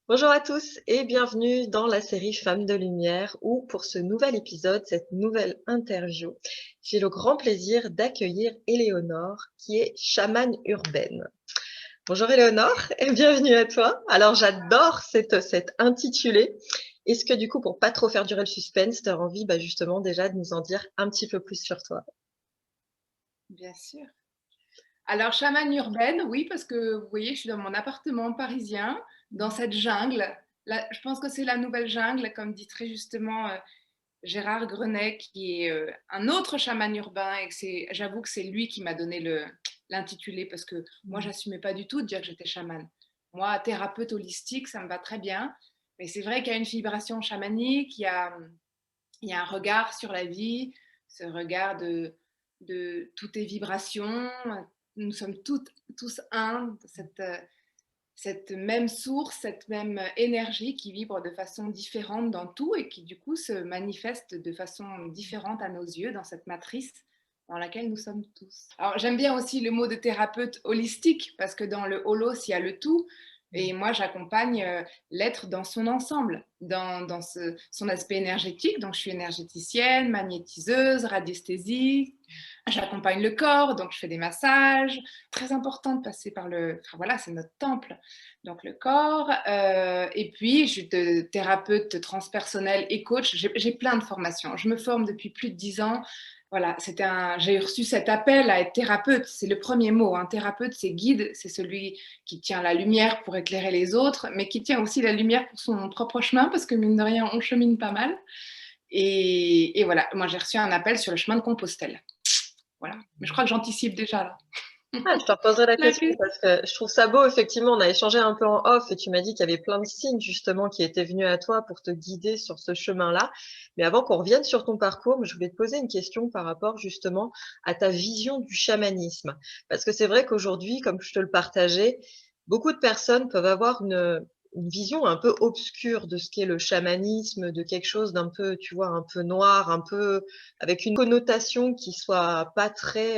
Bonjour à tous et bienvenue dans la série Femmes de Lumière où pour ce nouvel épisode, cette nouvelle interview, j'ai le grand plaisir d'accueillir Éléonore qui est chamane urbaine. Bonjour Éléonore et bienvenue à toi. Alors j'adore cet intitulé. Est-ce que du coup, pour pas trop faire durer le suspense, tu as envie justement déjà de nous en dire un petit peu plus sur toi? Bien sûr. Alors, chamane urbaine, oui, parce que vous voyez, je suis dans mon appartement parisien, dans cette jungle. Là, je pense que c'est la nouvelle jungle, comme dit très justement Gérard Grenet, qui est un autre chaman urbain. Et j'avoue que c'est lui qui m'a donné l'intitulé, parce que moi, j'assumais pas du tout de dire que j'étais chamane. Moi, thérapeute holistique, ça me va très bien. Mais c'est vrai qu'il y a une vibration chamanique, il y a un regard sur la vie, ce regard de tout est vibration. Nous sommes tous un, cette même source, cette même énergie qui vibre de façon différente dans tout et qui du coup se manifeste de façon différente à nos yeux dans cette matrice dans laquelle nous sommes tous. Alors j'aime bien aussi le mot de thérapeute holistique parce que dans le holos, il y a le tout. Et moi, j'accompagne l'être dans son ensemble, dans son aspect énergétique. Donc, je suis énergéticienne, magnétiseuse, radiesthésie. J'accompagne le corps, donc je fais des massages. Très important de passer par enfin, voilà, c'est notre temple. Donc, le corps. Et puis, je suis thérapeute transpersonnelle et coach. J'ai plein de formations. Je me forme depuis plus de 10 ans. Voilà, j'ai reçu cet appel à être thérapeute. C'est le premier mot. Un thérapeute, c'est guide, c'est celui qui tient la lumière pour éclairer les autres, mais qui tient aussi la lumière pour son propre chemin, parce que mine de rien, on chemine pas mal. Et voilà, moi j'ai reçu un appel sur le chemin de Compostelle. Voilà, mais je crois que j'anticipe déjà là. Ah, je te reposerai la La question question. parce que je trouve ça beau, effectivement. On a échangé un peu en off et tu m'as dit qu'il y avait plein de signes justement qui étaient venus à toi pour te guider sur ce chemin-là. Mais avant qu'on revienne sur ton parcours, je voulais te poser une question par rapport justement à ta vision du chamanisme. Parce que c'est vrai qu'aujourd'hui, comme je te le partageais, beaucoup de personnes peuvent avoir une vision un peu obscure de ce qu'est le chamanisme, de quelque chose d'un peu, tu vois, un peu noir, un peu avec une connotation qui soit pas très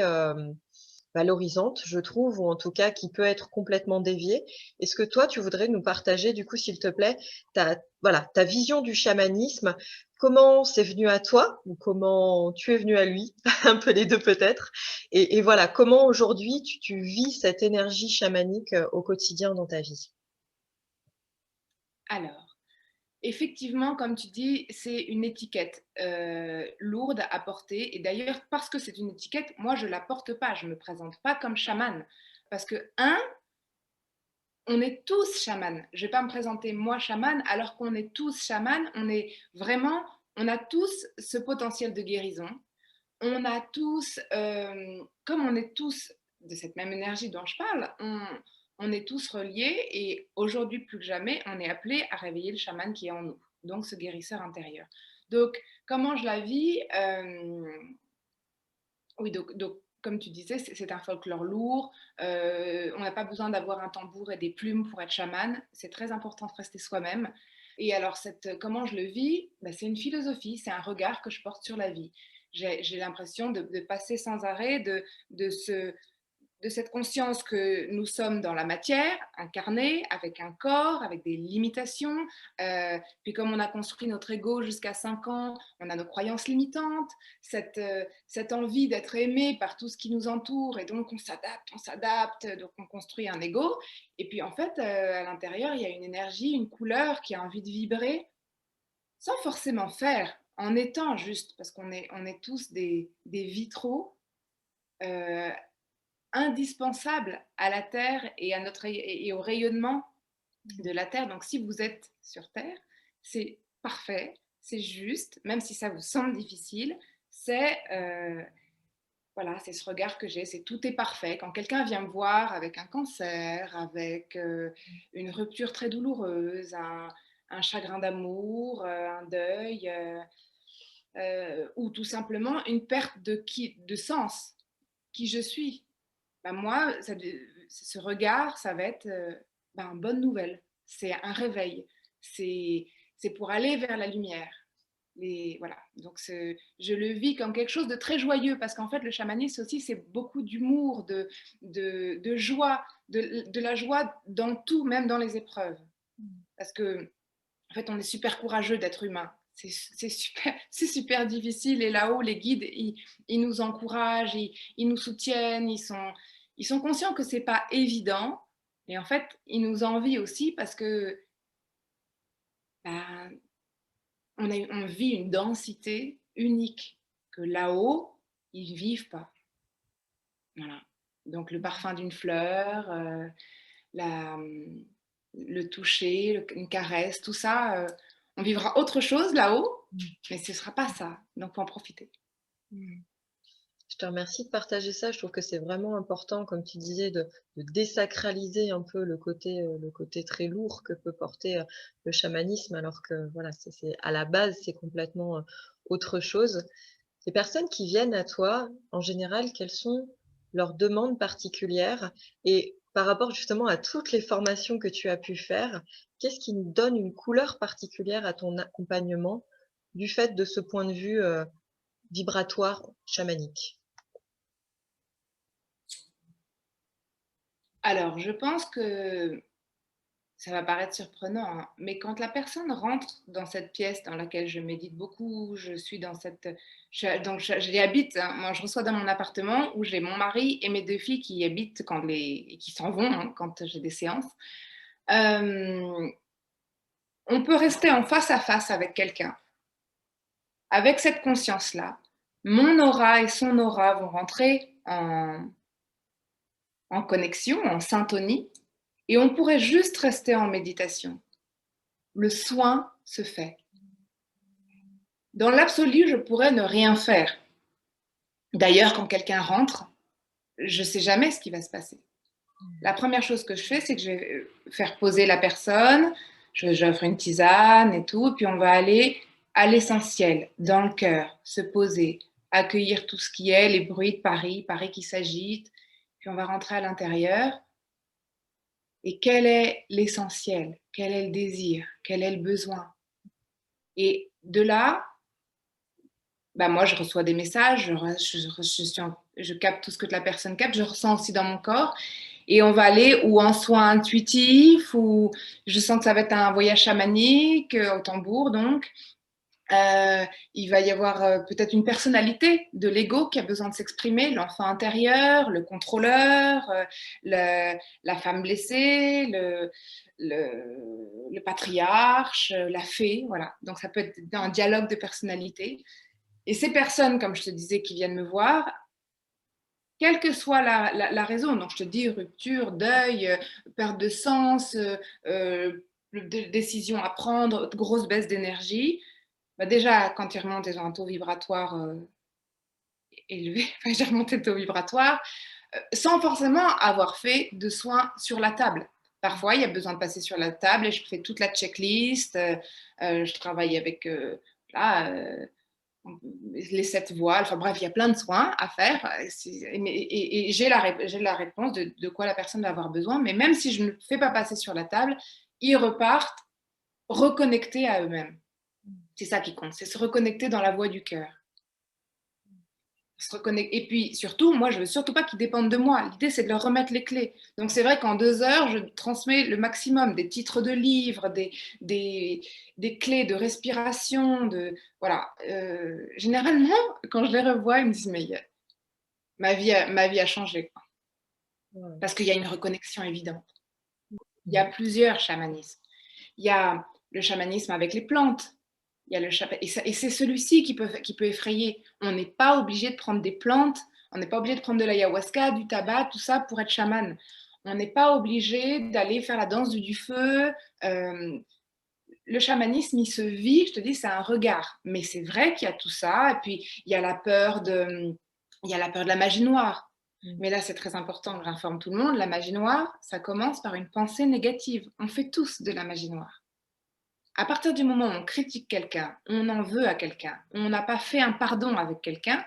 valorisante, je trouve, ou en tout cas qui peut être complètement déviée. Est-ce que toi, tu voudrais nous partager, du coup, s'il te plaît, ta vision du chamanisme, comment c'est venu à toi, ou comment tu es venu à lui, un peu les deux peut-être, et voilà, comment aujourd'hui tu vis cette énergie chamanique au quotidien dans ta vie? Alors, effectivement, comme tu dis, c'est une étiquette lourde à porter. Et d'ailleurs, parce que c'est une étiquette, moi, je ne la porte pas. Je ne me présente pas comme chamane. Parce que, on est tous chamans. Je ne vais pas me présenter moi chaman, alors qu'on est tous chamans. On a tous ce potentiel de guérison. On a tous, comme on est tous de cette même énergie dont je parle, on est tous reliés et aujourd'hui plus que jamais, on est appelé à réveiller le chaman qui est en nous, donc ce guérisseur intérieur. Donc, comment je la vis Oui, donc, comme tu disais, c'est un folklore lourd. On n'a pas besoin d'avoir un tambour et des plumes pour être chaman. C'est très important de rester soi-même. Et alors, comment je le vis? Ben, c'est une philosophie, c'est un regard que je porte sur la vie. J'ai l'impression de passer sans arrêt de ce, de cette conscience que nous sommes dans la matière, incarnés, avec un corps, avec des limitations. Puis comme on a construit notre ego jusqu'à 5 ans, on a nos croyances limitantes, cette envie d'être aimé par tout ce qui nous entoure, et donc on s'adapte, donc on construit un ego. Et puis en fait, à l'intérieur, il y a une énergie, une couleur qui a envie de vibrer, sans forcément faire, en étant juste, parce on est tous des vitraux. Euh, Indispensable à la Terre et, et au rayonnement de la Terre. Donc si vous êtes sur Terre, c'est parfait, c'est juste, même si ça vous semble difficile, c'est voilà, c'est ce regard que j'ai, c'est tout est parfait. Quand quelqu'un vient me voir avec un cancer, avec une rupture très douloureuse, un chagrin d'amour, un deuil, ou tout simplement une perte de sens, qui je suis, bah moi, ce regard, ça va être une bonne nouvelle. C'est un réveil. C'est pour aller vers la lumière. Voilà. Donc, je le vis comme quelque chose de très joyeux parce qu'en fait, le chamanisme aussi, c'est beaucoup d'humour, de joie, de la joie dans tout, même dans les épreuves. parce que en fait, on est super courageux d'être humain. C'est super difficile. Et là-haut, les guides, ils nous encouragent, ils nous soutiennent, ils sont conscients que c'est pas évident. Et en fait, ils nous envient aussi parce que ben, on vit une densité unique que là-haut, ils ne vivent pas. Voilà. Donc le parfum d'une fleur, la, le toucher, une caresse, tout ça, on vivra autre chose là-haut, mais ce ne sera pas ça. Donc, il faut en profiter. Je te remercie de partager ça. Je trouve que c'est vraiment important, comme tu disais, de désacraliser un peu le côté très lourd que peut porter le chamanisme, alors que voilà, à la base, c'est complètement autre chose. Les personnes qui viennent à toi, en général, quelles sont leurs demandes particulières? Et par rapport justement à toutes les formations que tu as pu faire, qu'est-ce qui nous donne une couleur particulière à ton accompagnement du fait de ce point de vue vibratoire chamanique? Alors, je pense que ça va paraître surprenant, hein, mais quand la personne rentre dans cette pièce dans laquelle je médite beaucoup, je suis dans cette... donc, j'y habite, hein. Moi, je reçois dans mon appartement où j'ai mon mari et mes 2 filles qui y habitent et qui s'en vont, hein, quand j'ai des séances. Euh, on peut rester en face à face avec quelqu'un. Avec cette conscience-là, mon aura et son aura vont rentrer en connexion, en syntonie, et on pourrait juste rester en méditation. Le soin se fait. Dans l'absolu, je pourrais ne rien faire. D'ailleurs, quand quelqu'un rentre, je ne sais jamais ce qui va se passer. La première chose que je fais, c'est que je vais faire poser la personne, j'offre une tisane et tout, puis on va aller à l'essentiel, dans le cœur, se poser, accueillir tout ce qui est, les bruits de Paris, Paris qui s'agite, puis on va rentrer à l'intérieur. Et quel est l'essentiel? Quel est le désir? Quel est le besoin? Et de là, bah moi, je reçois des messages, je capte tout ce que la personne capte, je ressens aussi dans mon corps. Et on va aller ou en soins intuitifs, ou je sens que ça va être un voyage chamanique, au tambour donc. Il va y avoir peut-être une personnalité de l'ego qui a besoin de s'exprimer, l'enfant intérieur, le contrôleur, la femme blessée, le patriarche, la fée, voilà. Donc ça peut être un dialogue de personnalité. Et ces personnes, comme je te disais, qui viennent me voir, quelle que soit la raison, donc je te dis rupture, deuil, perte de sens, décision à prendre, grosse baisse d'énergie, bah déjà, quand ils remontent, ils ont un taux vibratoire élevé, enfin, j'ai remonté le taux vibratoire, sans forcément avoir fait de soins sur la table. Parfois, il y a besoin de passer sur la table et je fais toute la checklist. Je travaille avec là, les 7 voiles. Enfin bref, il y a plein de soins à faire. Et j'ai la réponse de quoi la personne va avoir besoin. Mais même si je ne fais pas passer sur la table, ils repartent reconnectés à eux-mêmes. C'est ça qui compte, c'est se reconnecter dans la voie du cœur. Se reconnecter. Et puis surtout, moi, je veux surtout pas qu'ils dépendent de moi. L'idée, c'est de leur remettre les clés. Donc c'est vrai qu'en 2 heures, je transmets le maximum, des titres de livres, des clés de respiration, voilà. Généralement, quand je les revois, ils me disent mais ma vie a changé, quoi. Ouais. Parce qu'il y a une reconnexion évidente. Il y a plusieurs chamanismes. Il y a le chamanisme avec les plantes. Il y a et c'est celui-ci qui peut effrayer. On n'est pas obligé de prendre des plantes, on n'est pas obligé de prendre de l'ayahuasca, du tabac, tout ça pour être chaman. On n'est pas obligé d'aller faire la danse du feu. Le chamanisme, il se vit, je te dis, c'est un regard. Mais c'est vrai qu'il y a tout ça. Et puis, il y a il y a la peur de la magie noire. Mais là, c'est très important que j'informe tout le monde. La magie noire, ça commence par une pensée négative. On fait tous de la magie noire. À partir du moment où on critique quelqu'un, on en veut à quelqu'un, on n'a pas fait un pardon avec quelqu'un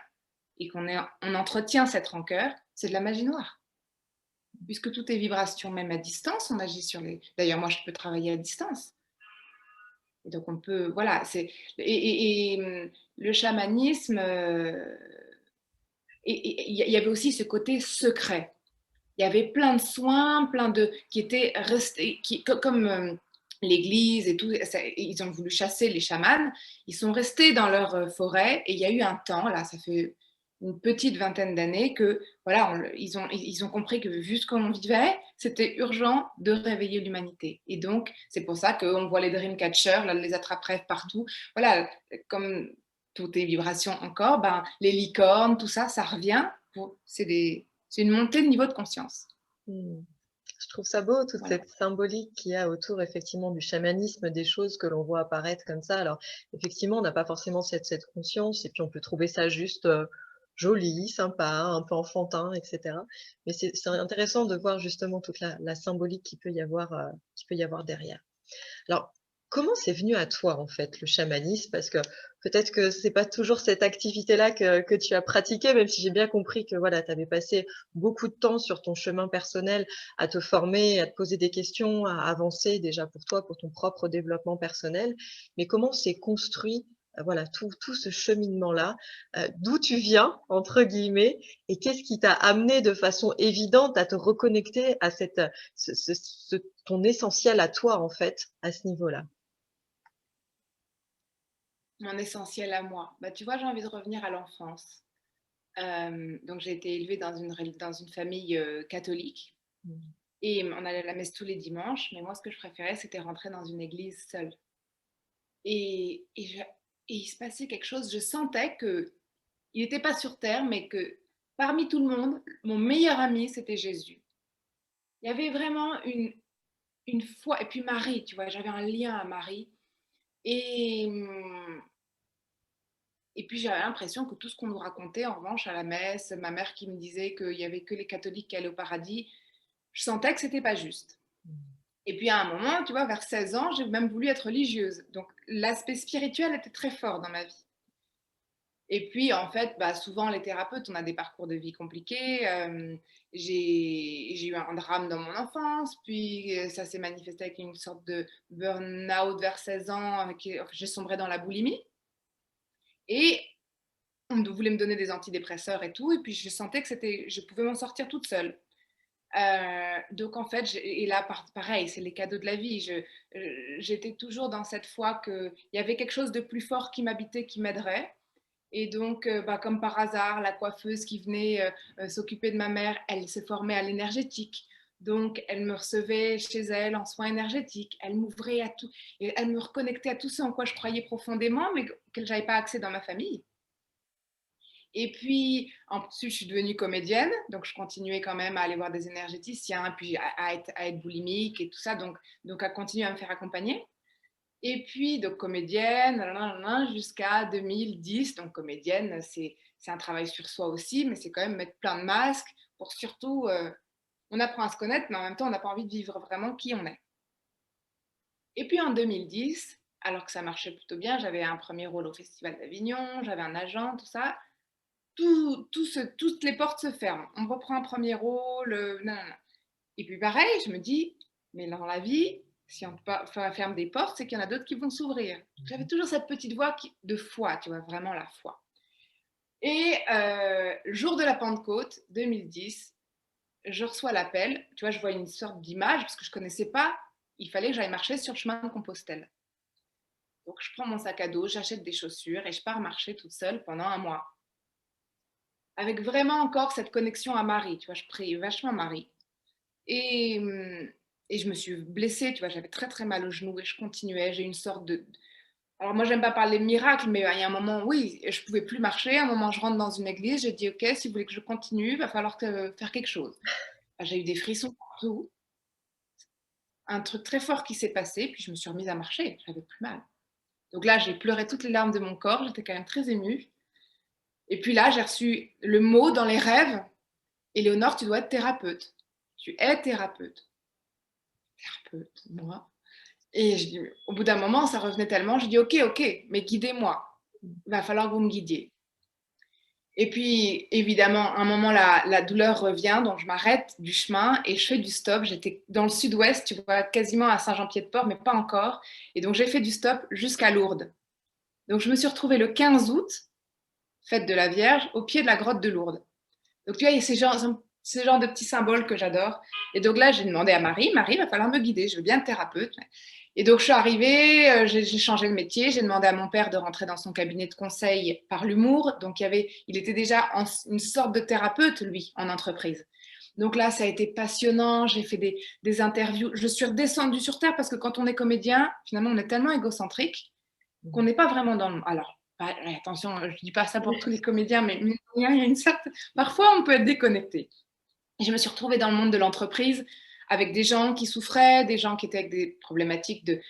et on entretient cette rancœur, c'est de la magie noire. Puisque tout est vibration, même à distance, on agit sur les... D'ailleurs, moi, je peux travailler à distance. Et donc, on peut... Voilà. Le chamanisme... il y avait aussi ce côté secret. Il y avait plein de soins, qui étaient restés... comme l'église et tout, ils ont voulu chasser les chamans, ils sont restés dans leur forêt et il y a eu un temps, là, ça fait une petite vingtaine d'années, que voilà, ils ont compris que vu ce qu'on vivait, c'était urgent de réveiller l'humanité. Et donc, c'est pour ça qu'on voit les Dreamcatchers, là, les attrape-rêves partout. Voilà, comme toutes les vibrations encore, ben, les licornes, tout ça, ça revient. C'est une montée de niveau de conscience. Mmh. Je trouve ça beau, toute Voilà. cette symbolique qu'il y a autour effectivement du chamanisme, des choses que l'on voit apparaître comme ça. Alors effectivement, on n'a pas forcément cette conscience et puis on peut trouver ça juste, joli, sympa, un peu enfantin et cetera. Mais c'est intéressant de voir justement toute la symbolique qu'il peut y avoir derrière. Alors, comment c'est venu à toi, en fait, le chamanisme? Parce que peut-être que c'est pas toujours cette activité-là que tu as pratiquée, même si j'ai bien compris que, voilà, tu avais passé beaucoup de temps sur ton chemin personnel à te former, à te poser des questions, à avancer déjà pour toi, pour ton propre développement personnel. Mais comment s'est construit, voilà, tout ce cheminement-là? D'où tu viens, entre guillemets, et qu'est-ce qui t'a amené de façon évidente à te reconnecter à cette, ton essentiel à toi, en fait, à ce niveau-là? Mon essentiel à moi. Bah, tu vois, j'ai envie de revenir à l'enfance. Donc j'ai été élevée dans une famille catholique Mmh. et on allait à la messe tous les dimanches, mais moi ce que je préférais c'était rentrer dans une église seule. Et, et, je- et il se passait quelque chose, je sentais que il n'était pas sur terre, mais que parmi tout le monde, mon meilleur ami c'était Jésus. Il y avait vraiment une foi, et puis Marie, tu vois, j'avais un lien à Marie. Et, hum, Et puis j'avais l'impression que tout ce qu'on nous racontait, en revanche, à la messe, ma mère qui me disait qu'il n'y avait que les catholiques qui allaient au paradis, je sentais que c'était pas juste. Et puis à un moment, tu vois, vers 16 ans, j'ai même voulu être religieuse. Donc l'aspect spirituel était très fort dans ma vie. Et puis en fait, bah, souvent les thérapeutes, on a des parcours de vie compliqués. J'ai eu un drame dans mon enfance, puis ça s'est manifesté avec une sorte de burn-out vers 16 ans. J'ai sombré dans la boulimie. Et on voulait me donner des antidépresseurs et tout, et puis je sentais que je pouvais m'en sortir toute seule. Donc en fait, et là pareil, c'est les cadeaux de la vie. J'étais toujours dans cette foi qu'il y avait quelque chose de plus fort qui m'habitait, qui m'aiderait. Et donc, bah, comme par hasard, la coiffeuse qui venait s'occuper de ma mère, elle se formait à l'énergétique. Donc, elle me recevait chez elle en soins énergétiques. Elle m'ouvrait à tout. Et elle me reconnectait à tout ce en quoi je croyais profondément, mais que je n'avais pas accès dans ma famille. Et puis, ensuite, je suis devenue comédienne, donc je continuais quand même à aller voir des énergéticiens, puis à être boulimique et tout ça, donc à continuer à me faire accompagner. Et puis, donc comédienne, jusqu'à 2010. Donc comédienne, c'est un travail sur soi aussi, mais c'est quand même mettre plein de masques pour surtout, on apprend à se connaître, mais en même temps, on n'a pas envie de vivre vraiment qui on est. Et puis en 2010, alors que ça marchait plutôt bien, j'avais un premier rôle au Festival d'Avignon, j'avais un agent, tout ça, toutes les portes se ferment. On reprend un premier rôle, non, non, non. Et puis pareil, je me dis, mais dans la vie, si on ferme des portes, c'est qu'il y en a d'autres qui vont s'ouvrir. J'avais toujours cette petite voix de foi, tu vois, vraiment la foi. Et jour de la Pentecôte 2010, je reçois l'appel, tu vois, je vois une sorte d'image, parce que je ne connaissais pas, il fallait que j'aille marcher sur le chemin de Compostelle. Donc je prends mon sac à dos, j'achète des chaussures et je pars marcher toute seule pendant un mois. Avec vraiment encore cette connexion à Marie, tu vois, je prie vachement Marie. Et, et je me suis blessée, tu vois, j'avais très très mal au genou et je continuais, j'ai une sorte de... Alors moi j'aime pas parler de miracle, mais il y a un moment, oui, je pouvais plus marcher, à un moment je rentre dans une église, j'ai dit ok, si vous voulez que je continue, il va falloir faire quelque chose. J'ai eu des frissons partout, un truc très fort qui s'est passé, puis je me suis remise à marcher, j'avais plus mal. Donc là j'ai pleuré toutes les larmes de mon corps, j'étais quand même très émue. Et puis là j'ai reçu le mot dans les rêves, Éléonore, tu dois être thérapeute. Tu es thérapeute. Thérapeute, moi. Et au bout d'un moment, ça revenait tellement, je dis ok, ok, mais guidez-moi. Il va falloir que vous me guidiez. Et puis, évidemment, à un moment, la douleur revient, donc je m'arrête du chemin et je fais du stop. J'étais dans le sud-ouest, tu vois, quasiment à Saint-Jean-Pied-de-Port, mais pas encore. Et donc, j'ai fait du stop jusqu'à Lourdes. Donc, je me suis retrouvée le 15 août, fête de la Vierge, au pied de la grotte de Lourdes. Donc, tu vois, il y a ces genres de petits symboles que j'adore. Et donc là, j'ai demandé à Marie, Marie, il va falloir me guider, je veux bien être thérapeute. Et donc, je suis arrivée, j'ai changé de métier, j'ai demandé à mon père de rentrer dans son cabinet de conseil par l'humour. Donc, il était déjà une sorte de thérapeute, lui, en entreprise. Donc là, ça a été passionnant, j'ai fait des interviews. Je suis redescendue sur Terre parce que quand on est comédien, finalement, on est tellement égocentrique qu'on n'est pas vraiment dans le... Alors, attention, je ne dis pas ça pour tous les comédiens, mais il y a une certaine... Parfois, on peut être déconnecté. Et je me suis retrouvée dans le monde de l'entreprise avec des gens qui souffraient, des gens qui étaient avec des problématiques de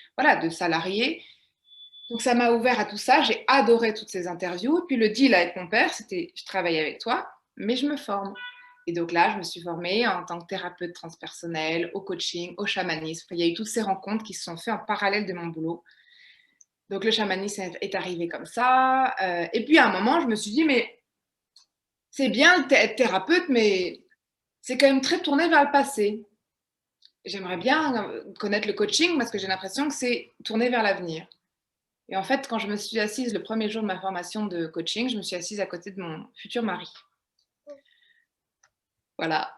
salariés. Donc ça m'a ouvert à tout ça. J'ai adoré toutes ces interviews. Et puis le deal avec mon père, c'était je travaille avec toi, mais je me forme. Et donc là, je me suis formée en tant que thérapeute transpersonnelle, au coaching, au chamanisme. Il y a eu toutes ces rencontres qui se sont faites en parallèle de mon boulot. Donc le chamanisme est arrivé comme ça. Et puis à un moment, je me suis dit, mais c'est bien d'être thérapeute, mais c'est quand même très tourné vers le passé. J'aimerais bien connaître le coaching parce que j'ai l'impression que c'est tourné vers l'avenir. Et en fait, quand je me suis assise le premier jour de ma formation de coaching, je me suis assise à côté de mon futur mari. Voilà.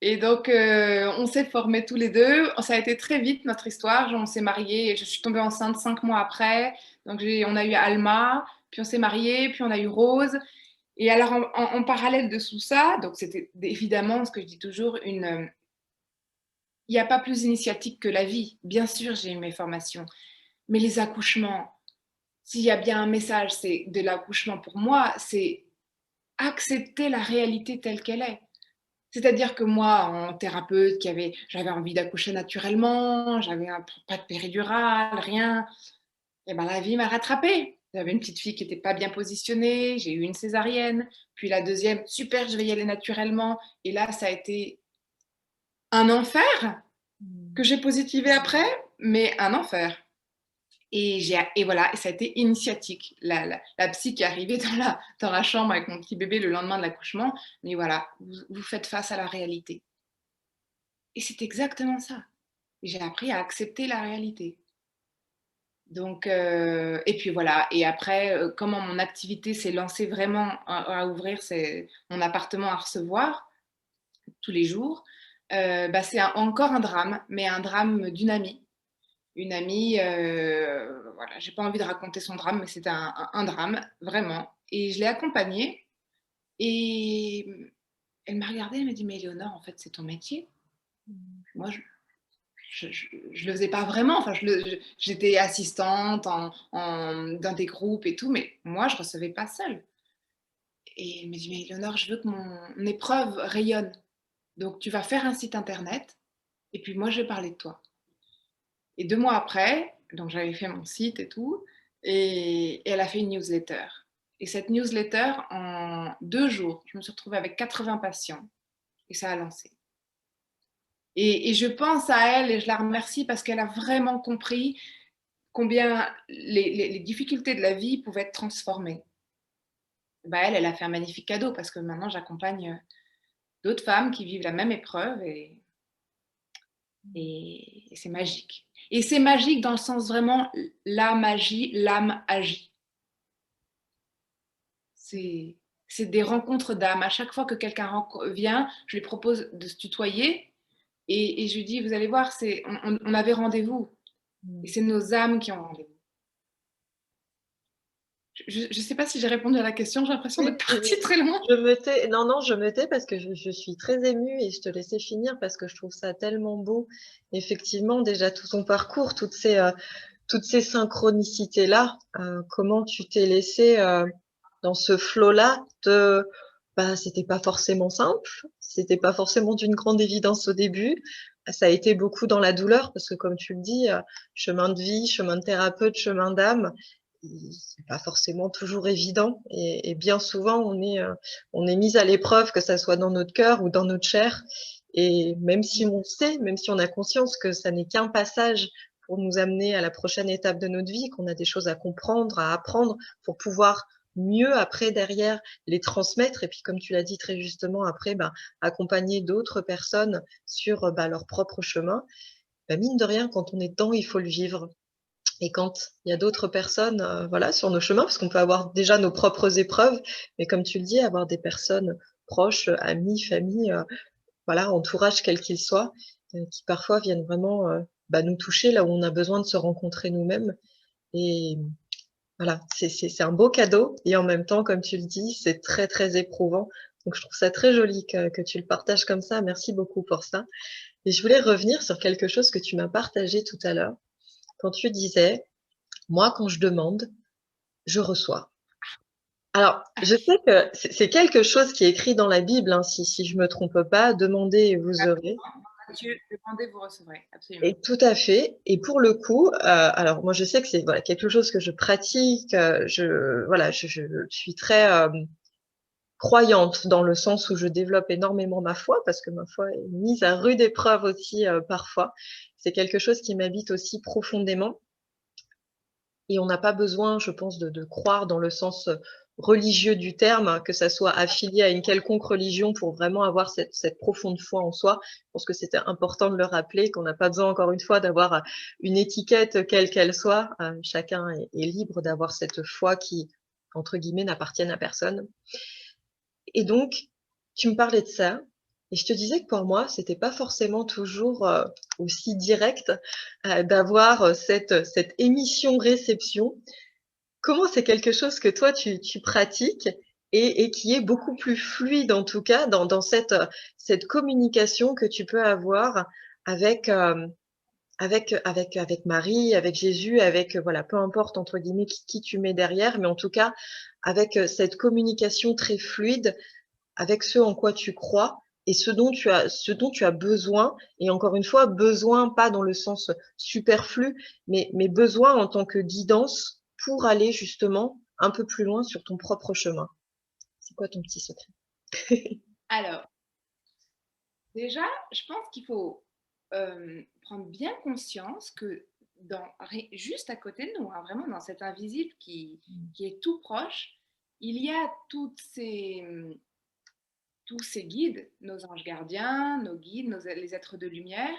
Et donc, on s'est formés tous les deux. Ça a été très vite, notre histoire. On s'est mariés. Et je suis tombée enceinte 5 mois après. Donc, on a eu Alma, puis on s'est mariés, puis on a eu Rose. Et alors, en parallèle de tout ça, donc c'était évidemment ce que je dis toujours, il n'y a pas plus initiatique que la vie. Bien sûr, j'ai eu mes formations. Mais les accouchements, s'il y a bien un message, c'est de l'accouchement pour moi, c'est accepter la réalité telle qu'elle est. C'est-à-dire que moi, en thérapeute, j'avais envie d'accoucher naturellement, j'avais pas de péridurale, rien. Et ben la vie m'a rattrapée. J'avais une petite fille qui n'était pas bien positionnée, j'ai eu une césarienne, puis la deuxième, super, je vais y aller naturellement. Et là, ça a été un enfer que j'ai positivé après, mais un enfer. Et voilà, et ça a été initiatique. La psy qui est arrivée dans la chambre avec mon petit bébé le lendemain de l'accouchement, mais voilà, vous faites face à la réalité. Et c'est exactement ça. J'ai appris à accepter la réalité. Donc, et puis voilà. Et après, comment mon activité s'est lancée vraiment à ouvrir mon appartement à recevoir tous les jours, c'est encore un drame, mais un drame d'une amie. Une amie, voilà, j'ai pas envie de raconter son drame, mais c'était un drame, vraiment. Et je l'ai accompagnée et elle m'a regardée, elle m'a dit, mais Éléonore, en fait, c'est ton métier. Moi, je le faisais pas vraiment. Enfin, j'étais assistante dans des groupes et tout, mais moi, je recevais pas seule. Et elle m'a dit, mais Éléonore, je veux que mon épreuve rayonne. Donc, tu vas faire un site internet et puis moi, je vais parler de toi. Et 2 mois après, donc j'avais fait mon site et tout, et elle a fait une newsletter. Et cette newsletter, en 2 jours, je me suis retrouvée avec 80 patients et ça a lancé. Et je pense à elle et je la remercie parce qu'elle a vraiment compris combien les difficultés de la vie pouvaient être transformées. Elle a fait un magnifique cadeau parce que maintenant j'accompagne d'autres femmes qui vivent la même épreuve et c'est magique. Et c'est magique dans le sens vraiment, la magie, l'âme agit. C'est des rencontres d'âme. À chaque fois que quelqu'un vient, je lui propose de se tutoyer et je lui dis, vous allez voir, on avait rendez-vous. Et c'est nos âmes qui ont rendez-vous. Je ne sais pas si j'ai répondu à la question, j'ai l'impression d'être partie très loin. Non, je me tais parce que je suis très émue et je te laissais finir parce que je trouve ça tellement beau. Effectivement, déjà tout ton parcours, toutes ces synchronicités-là, comment tu t'es laissé dans ce flot-là c'était pas forcément simple, c'était pas forcément d'une grande évidence au début. Ça a été beaucoup dans la douleur parce que comme tu le dis, chemin de vie, chemin de thérapeute, chemin d'âme, c'est pas forcément toujours évident et bien souvent on est mis à l'épreuve, que ça soit dans notre cœur ou dans notre chair. Et même si on sait, même si on a conscience que ça n'est qu'un passage pour nous amener à la prochaine étape de notre vie, qu'on a des choses à comprendre, à apprendre pour pouvoir mieux après derrière les transmettre et puis comme tu l'as dit très justement après accompagner d'autres personnes sur leur propre chemin. Mine de rien, quand on est dedans, il faut le vivre. Et quand il y a d'autres personnes voilà, sur nos chemins, parce qu'on peut avoir déjà nos propres épreuves, mais comme tu le dis, avoir des personnes proches, amis, famille, voilà, entourage quel qu'il soit, qui parfois viennent vraiment nous toucher là où on a besoin de se rencontrer nous-mêmes. Et voilà, c'est un beau cadeau et en même temps, comme tu le dis, c'est très, très éprouvant. Donc, je trouve ça très joli que tu le partages comme ça. Merci beaucoup pour ça. Et je voulais revenir sur quelque chose que tu m'as partagé tout à l'heure, quand tu disais, moi, quand je demande, je reçois. Alors, je sais que c'est quelque chose qui est écrit dans la Bible, hein, si je me trompe pas, demandez et vous aurez. Matthieu, demandez, vous recevrez, absolument. Et tout à fait. Et pour le coup, alors moi je sais que c'est voilà, quelque chose que je pratique. Je suis très croyante dans le sens où je développe énormément ma foi parce que ma foi est mise à rude épreuve aussi parfois. C'est quelque chose qui m'habite aussi profondément. Et on n'a pas besoin, je pense, de croire dans le sens religieux du terme, que ça soit affilié à une quelconque religion pour vraiment avoir cette profonde foi en soi. Je pense que c'était important de le rappeler, qu'on n'a pas besoin, encore une fois, d'avoir une étiquette quelle qu'elle soit. Chacun est libre d'avoir cette foi qui, entre guillemets, n'appartienne à personne. Et donc, tu me parlais de ça, et je te disais que pour moi, c'était pas forcément toujours aussi direct d'avoir cette émission-réception. Comment c'est quelque chose que toi tu pratiques et qui est beaucoup plus fluide en tout cas dans cette communication que tu peux avoir avec, avec Marie, avec Jésus, avec voilà, peu importe entre guillemets qui tu mets derrière, mais en tout cas avec cette communication très fluide avec ce en quoi tu crois et ce dont tu as besoin. Et encore une fois, besoin pas dans le sens superflu, mais besoin en tant que guidance pour aller justement un peu plus loin sur ton propre chemin. C'est quoi ton petit secret? Alors, déjà, je pense qu'il faut prendre bien conscience que juste à côté de nous, hein, vraiment dans cet invisible qui est tout proche, il y a tous ces guides, nos anges gardiens, nos guides, les êtres de lumière,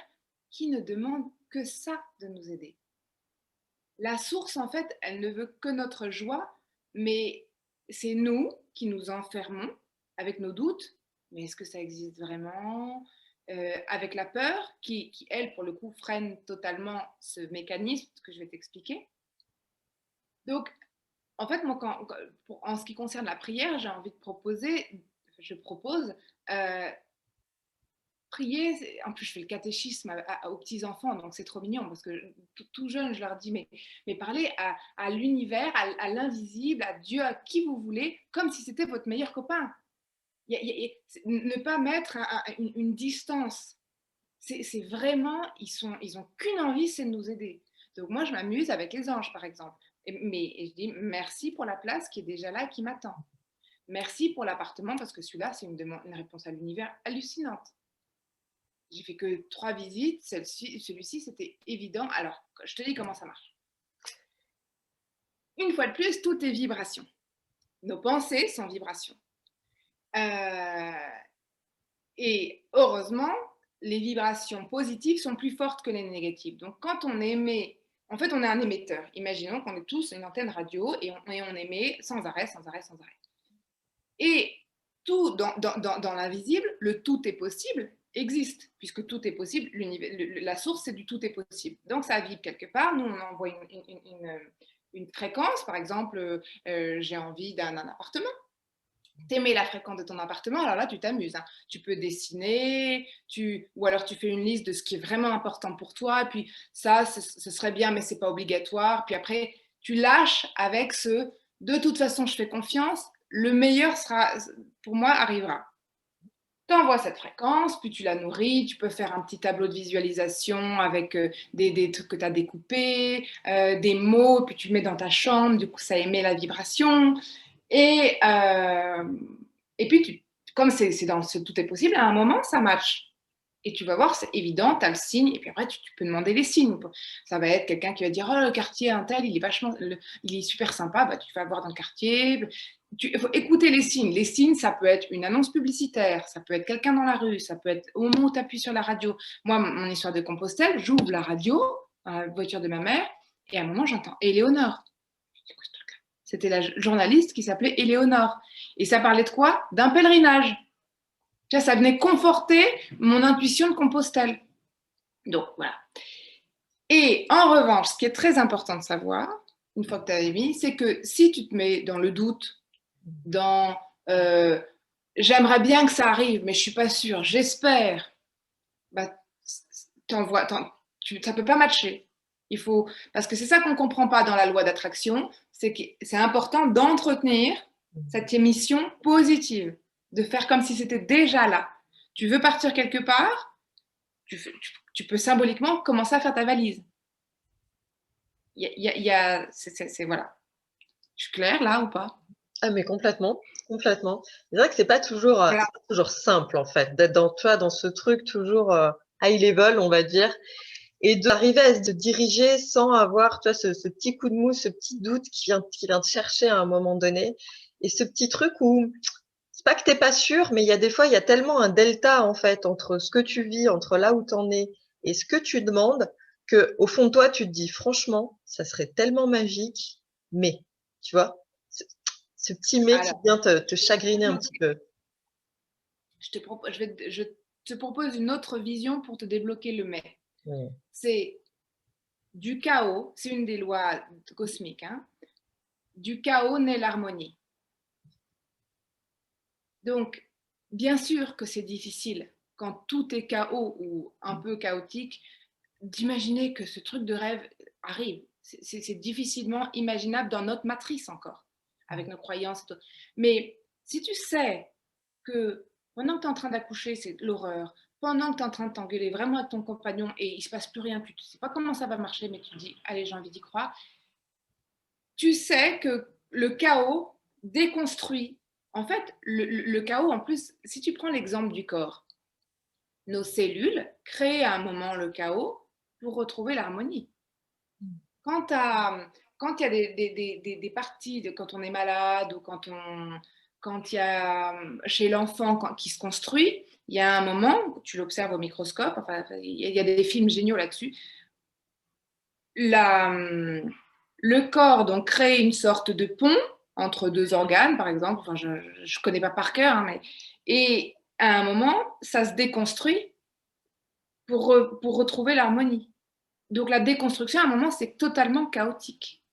qui ne demandent que ça de nous aider. La source, en fait, elle ne veut que notre joie, mais c'est nous qui nous enfermons avec nos doutes. Mais est-ce que ça existe vraiment? Avec la peur, qui, elle, pour le coup, freine totalement ce mécanisme que je vais t'expliquer. Donc, en fait, moi, en ce qui concerne la prière, je propose prier. En plus, je fais le catéchisme aux petits-enfants, donc c'est trop mignon parce que tout jeune, je leur dis, mais parlez à l'univers, à l'invisible, à Dieu, à qui vous voulez, comme si c'était votre meilleur copain. Ne pas mettre une distance. C'est vraiment, ils ont qu'une envie, c'est de nous aider. Donc moi, je m'amuse avec les anges, par exemple. Et je dis merci pour la place qui est déjà là, qui m'attend. Merci pour l'appartement, parce que celui-là, c'est une réponse à l'univers hallucinante. J'ai fait que 3 visites, celui-ci, c'était évident. Alors, je te dis comment ça marche. Une fois de plus, tout est vibration. Nos pensées sont vibrations. Et heureusement, les vibrations positives sont plus fortes que les négatives. Donc, quand on émet, en fait, on est un émetteur. Imaginons qu'on est tous une antenne radio et on émet sans arrêt, sans arrêt, sans arrêt. Et tout dans l'invisible, le tout est possible existe, puisque tout est possible, la source c'est du tout est possible. Donc ça vibre quelque part, nous on envoie une fréquence, par exemple, j'ai envie d'un appartement. T'aimais la fréquence de ton appartement, alors là tu t'amuses. Hein. Tu peux dessiner, ou alors tu fais une liste de ce qui est vraiment important pour toi, et puis ça, ce serait bien, mais c'est pas obligatoire. Puis après, tu lâches avec de toute façon, je fais confiance, le meilleur pour moi, arrivera. Tu envoies cette fréquence, puis tu la nourris, tu peux faire un petit tableau de visualisation avec des trucs que tu as découpés, des mots, puis tu le mets dans ta chambre, du coup ça émet la vibration. Et, puis, comme c'est dans tout est possible, à un moment, ça match. Et tu vas voir, c'est évident, tu as le signe, et puis après, tu peux demander les signes. Ça va être quelqu'un qui va dire, oh, le quartier, un tel, il est super sympa, bah, tu vas voir dans le quartier. Il faut écouter les signes. Les signes, ça peut être une annonce publicitaire, ça peut être quelqu'un dans la rue, ça peut être au moment où tu appuies sur la radio. Moi, mon histoire de Compostelle, j'ouvre la radio, la voiture de ma mère, et à un moment, j'entends Éléonore. C'était la journaliste qui s'appelait Éléonore. Et ça parlait de quoi? D'un pèlerinage. Ça venait conforter mon intuition de Compostelle. Donc, voilà. Et en revanche, ce qui est très important de savoir, une fois que tu as mis, c'est que si tu te mets dans le doute, dans j'aimerais bien que ça arrive, mais je suis pas sûre, j'espère, bah, ça peut pas matcher. Il faut, parce que c'est ça qu'on comprend pas dans la loi d'attraction, c'est que c'est important d'entretenir cette émission positive, de faire comme si c'était déjà là. Tu veux partir quelque part, tu peux symboliquement commencer à faire ta valise. Voilà. Je suis claire là ou pas? Ah mais complètement, complètement. C'est vrai que Voilà. c'est pas toujours simple en fait, d'être dans, tu vois, dans ce truc toujours high level, on va dire, et d'arriver à se diriger sans avoir, tu vois, ce petit coup de mou, ce petit doute qui vient te chercher à un moment donné, et ce petit truc où c'est pas que t'es pas sûr, mais il y a des fois, il y a tellement un delta en fait entre ce que tu vis, entre là où t'en es et ce que tu demandes, que au fond de toi, tu te dis franchement, ça serait tellement magique, mais tu vois, ce petit mais qui Alors, vient te chagriner un petit peu. je te propose une autre vision pour te débloquer le mais. Mm. C'est du chaos, c'est une des lois cosmiques, hein. Du chaos naît l'harmonie. Donc, bien sûr que c'est difficile quand tout est chaos ou un peu chaotique d'imaginer que ce truc de rêve arrive. C'est difficilement imaginable dans notre matrice encore, avec nos croyances et tout. Mais si tu sais que pendant que tu es en train d'accoucher, c'est l'horreur, pendant que tu es en train de t'engueuler vraiment avec ton compagnon et il ne se passe plus rien, tu ne sais pas comment ça va marcher, mais tu te dis, allez, j'ai envie d'y croire, tu sais que le chaos déconstruit. En fait, le chaos, en plus, si tu prends l'exemple du corps, nos cellules créent à un moment le chaos pour retrouver l'harmonie. Quand, quand il y a des parties, quand on est malade ou quand il y a chez l'enfant qui se construit, il y a un moment, tu l'observes au microscope, enfin, il y a des films géniaux là-dessus, le corps donc crée une sorte de pont entre deux organes, par exemple, enfin, je ne connais pas par cœur, hein, mais, et à un moment, ça se déconstruit pour retrouver l'harmonie. Donc la déconstruction, à un moment, c'est totalement chaotique.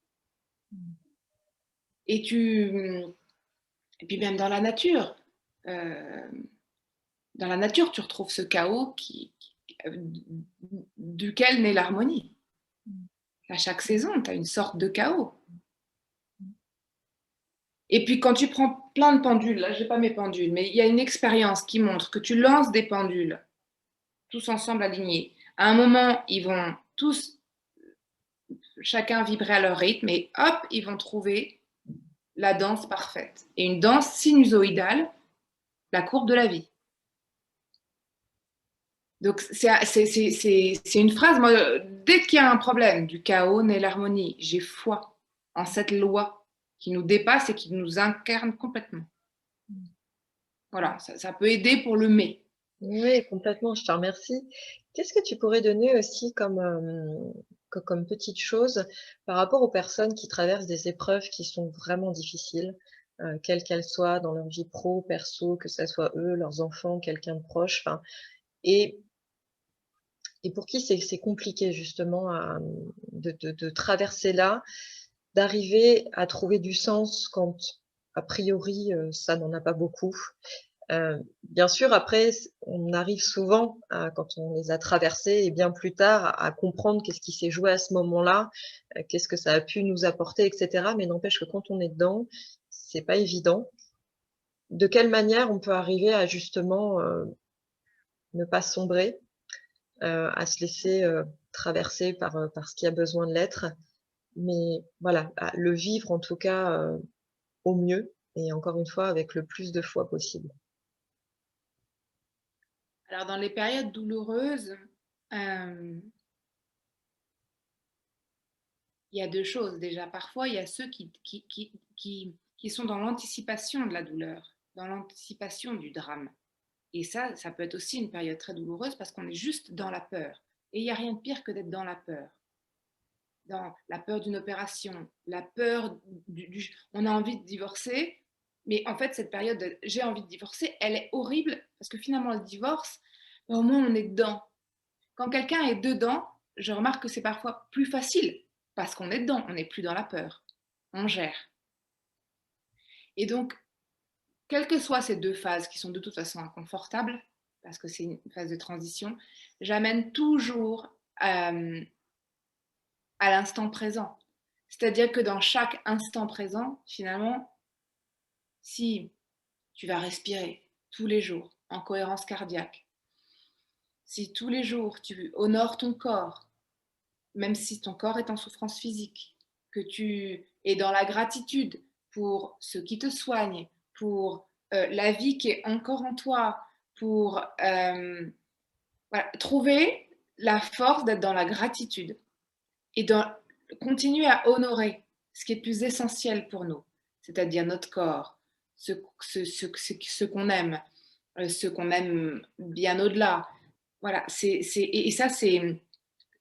Et, et puis même dans la nature, tu retrouves ce chaos duquel naît l'harmonie. À chaque saison, tu as une sorte de chaos. Et puis quand tu prends plein de pendules, là j'ai pas mes pendules, mais il y a une expérience qui montre que tu lances des pendules, tous ensemble alignés. À un moment, ils vont tous, chacun vibrer à leur rythme, et hop, ils vont trouver la danse parfaite. Et une danse sinusoïdale, la courbe de la vie. Donc c'est une phrase, moi, dès qu'il y a un problème, du chaos naît l'harmonie. J'ai foi en cette loi qui nous dépasse et qui nous incarne complètement. Voilà, ça peut aider pour le mais. Oui, complètement, je te remercie. Qu'est-ce que tu pourrais donner aussi comme, comme petite chose par rapport aux personnes qui traversent des épreuves qui sont vraiment difficiles, quelles qu'elles soient dans leur vie pro, perso, que ça soit eux, leurs enfants, quelqu'un de proche, enfin, et, et pour qui c'est compliqué justement de traverser là, d'arriver à trouver du sens quand, a priori, ça n'en a pas beaucoup. Bien sûr, après, on arrive souvent, quand on les a traversés et bien plus tard, à comprendre qu'est-ce qui s'est joué à ce moment-là, qu'est-ce que ça a pu nous apporter, et cetera. Mais n'empêche que quand on est dedans, c'est pas évident. De quelle manière on peut arriver à justement ne pas sombrer, à se laisser traverser par ce qui a besoin de l'être, mais voilà, à le vivre en tout cas au mieux et encore une fois avec le plus de foi possible. Alors dans les périodes douloureuses, il y a deux choses déjà. Parfois, il y a ceux qui sont dans l'anticipation de la douleur, dans l'anticipation du drame. Et ça peut être aussi une période très douloureuse parce qu'on est juste dans la peur. Et il n'y a rien de pire que d'être dans la peur. Dans la peur d'une opération, la peur on a envie de divorcer, mais en fait, cette période de j'ai envie de divorcer, elle est horrible parce que finalement, le divorce, au moins, on est dedans. Quand quelqu'un est dedans, je remarque que c'est parfois plus facile parce qu'on est dedans, on n'est plus dans la peur, on gère. Et donc, quelles que soient ces deux phases qui sont de toute façon inconfortables, parce que c'est une phase de transition, j'amène toujours à l'instant présent. C'est-à-dire que dans chaque instant présent, finalement, si tu vas respirer tous les jours en cohérence cardiaque, si tous les jours tu honores ton corps, même si ton corps est en souffrance physique, que tu es dans la gratitude pour ceux qui te soignent, pour la vie qui est encore en toi, pour voilà, trouver la force d'être dans la gratitude et continuer à honorer ce qui est le plus essentiel pour nous, c'est-à-dire notre corps, ce qu'on aime, ce qu'on aime bien au-delà. Voilà, et ça, c'est.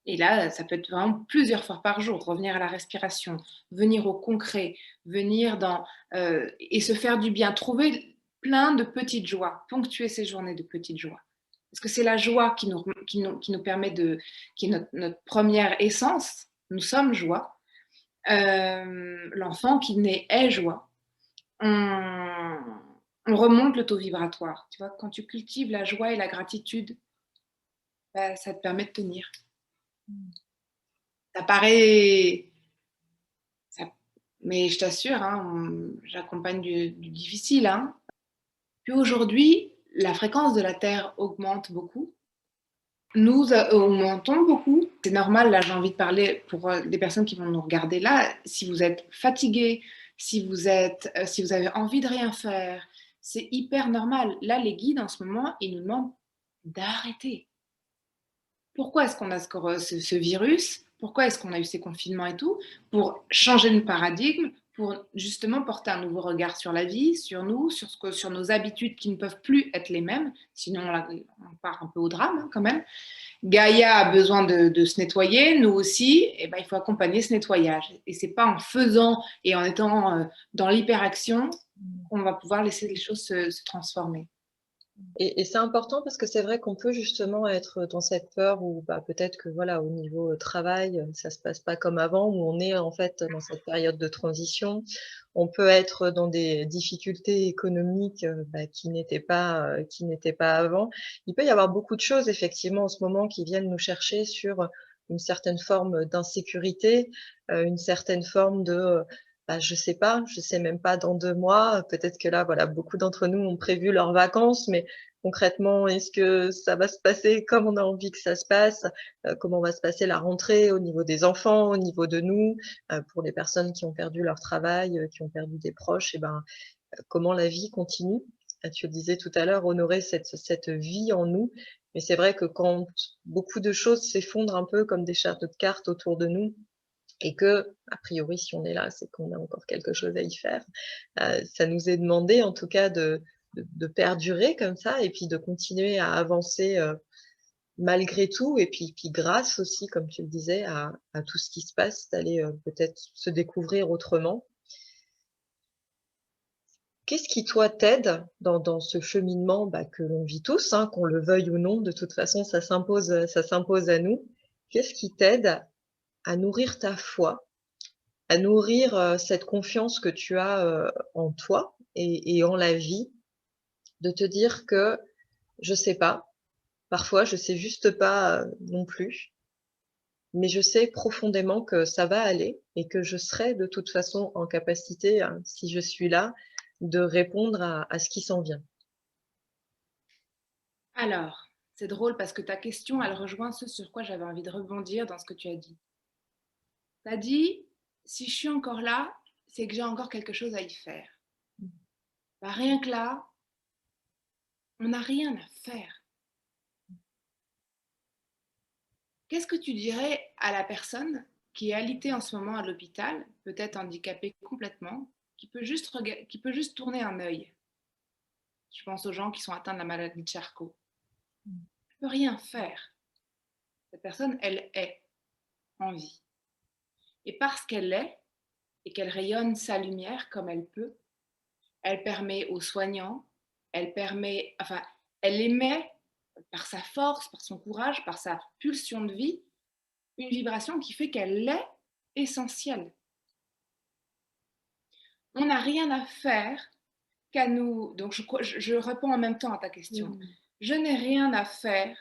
Et là, ça peut être vraiment plusieurs fois par jour, revenir à la respiration, venir au concret, venir et se faire du bien, trouver plein de petites joies, ponctuer ces journées de petites joies. Parce que c'est la joie qui nous permet qui est notre première essence. Nous sommes joie. L'enfant qui naît est joie. On remonte le taux vibratoire. Tu vois, quand tu cultives la joie et la gratitude, bah, ça te permet de tenir. Ça paraît. Mais je t'assure, hein, j'accompagne du difficile. Hein. Puis aujourd'hui, la fréquence de la Terre augmente beaucoup. Nous augmentons beaucoup. C'est normal, là j'ai envie de parler pour des personnes qui vont nous regarder là. Si vous êtes fatigué, si vous avez envie de rien faire, c'est hyper normal. Là, les guides en ce moment, ils nous demandent d'arrêter. Pourquoi est-ce qu'on a ce virus? Pourquoi est-ce qu'on a eu ces confinements et tout? Pour changer de paradigme, pour justement porter un nouveau regard sur la vie, sur nous, sur nos habitudes qui ne peuvent plus être les mêmes. Sinon, on part un peu au drame hein, quand même. Gaïa a besoin de se nettoyer, nous aussi, et ben, il faut accompagner ce nettoyage. Et c'est pas en faisant et en étant dans l'hyperaction qu'on va pouvoir laisser les choses se transformer. Et c'est important parce que c'est vrai qu'on peut justement être dans cette peur où bah, peut-être que voilà, au niveau travail, ça se passe pas comme avant, où on est en fait dans cette période de transition. On peut être dans des difficultés économiques bah, qui n'étaient pas avant. Il peut y avoir beaucoup de choses effectivement en ce moment qui viennent nous chercher sur une certaine forme d'insécurité, une certaine forme de bah, je sais même pas dans 2 mois, peut-être que là, voilà, beaucoup d'entre nous ont prévu leurs vacances, mais concrètement, est-ce que ça va se passer comme on a envie que ça se passe? Comment va se passer la rentrée au niveau des enfants, au niveau de nous? Pour les personnes qui ont perdu leur travail, qui ont perdu des proches et ben, comment la vie continue? Tu le disais tout à l'heure, honorer cette vie en nous. Mais c'est vrai que quand beaucoup de choses s'effondrent un peu comme des châteaux de cartes autour de nous, et que, a priori, si on est là, c'est qu'on a encore quelque chose à y faire. Ça nous est demandé, en tout cas, de perdurer comme ça et puis de continuer à avancer malgré tout et puis grâce aussi, comme tu le disais, à tout ce qui se passe, d'aller peut-être se découvrir autrement. Qu'est-ce qui, toi, t'aide dans ce cheminement bah, que l'on vit tous, hein, qu'on le veuille ou non, de toute façon, ça s'impose à nous. Qu'est-ce qui t'aide à nourrir ta foi, à nourrir, cette confiance que tu as, en toi et en la vie, de te dire que: «Je sais pas, parfois je sais juste pas, non plus, mais je sais profondément que ça va aller et que je serai de toute façon en capacité, si je suis là, de répondre à ce qui s'en vient». Alors, c'est drôle parce que ta question, elle rejoint ce sur quoi j'avais envie de rebondir dans ce que tu as dit. Tu as dit, si je suis encore là, c'est que j'ai encore quelque chose à y faire. Bah, rien que là, on n'a rien à faire. Qu'est-ce que tu dirais à la personne qui est alitée en ce moment à l'hôpital, peut-être handicapée complètement, qui peut juste tourner un œil? Je pense aux gens qui sont atteints de la maladie de Charcot. Elle ne peut rien faire. Cette personne, elle est en vie. Et parce qu'elle est, et qu'elle rayonne sa lumière comme elle peut, elle permet aux soignants, elle émet par sa force, par son courage, par sa pulsion de vie, une vibration qui fait qu'elle est essentielle. On n'a rien à faire qu'à nous. Donc, je réponds en même temps à ta question. Mmh. Je n'ai rien à faire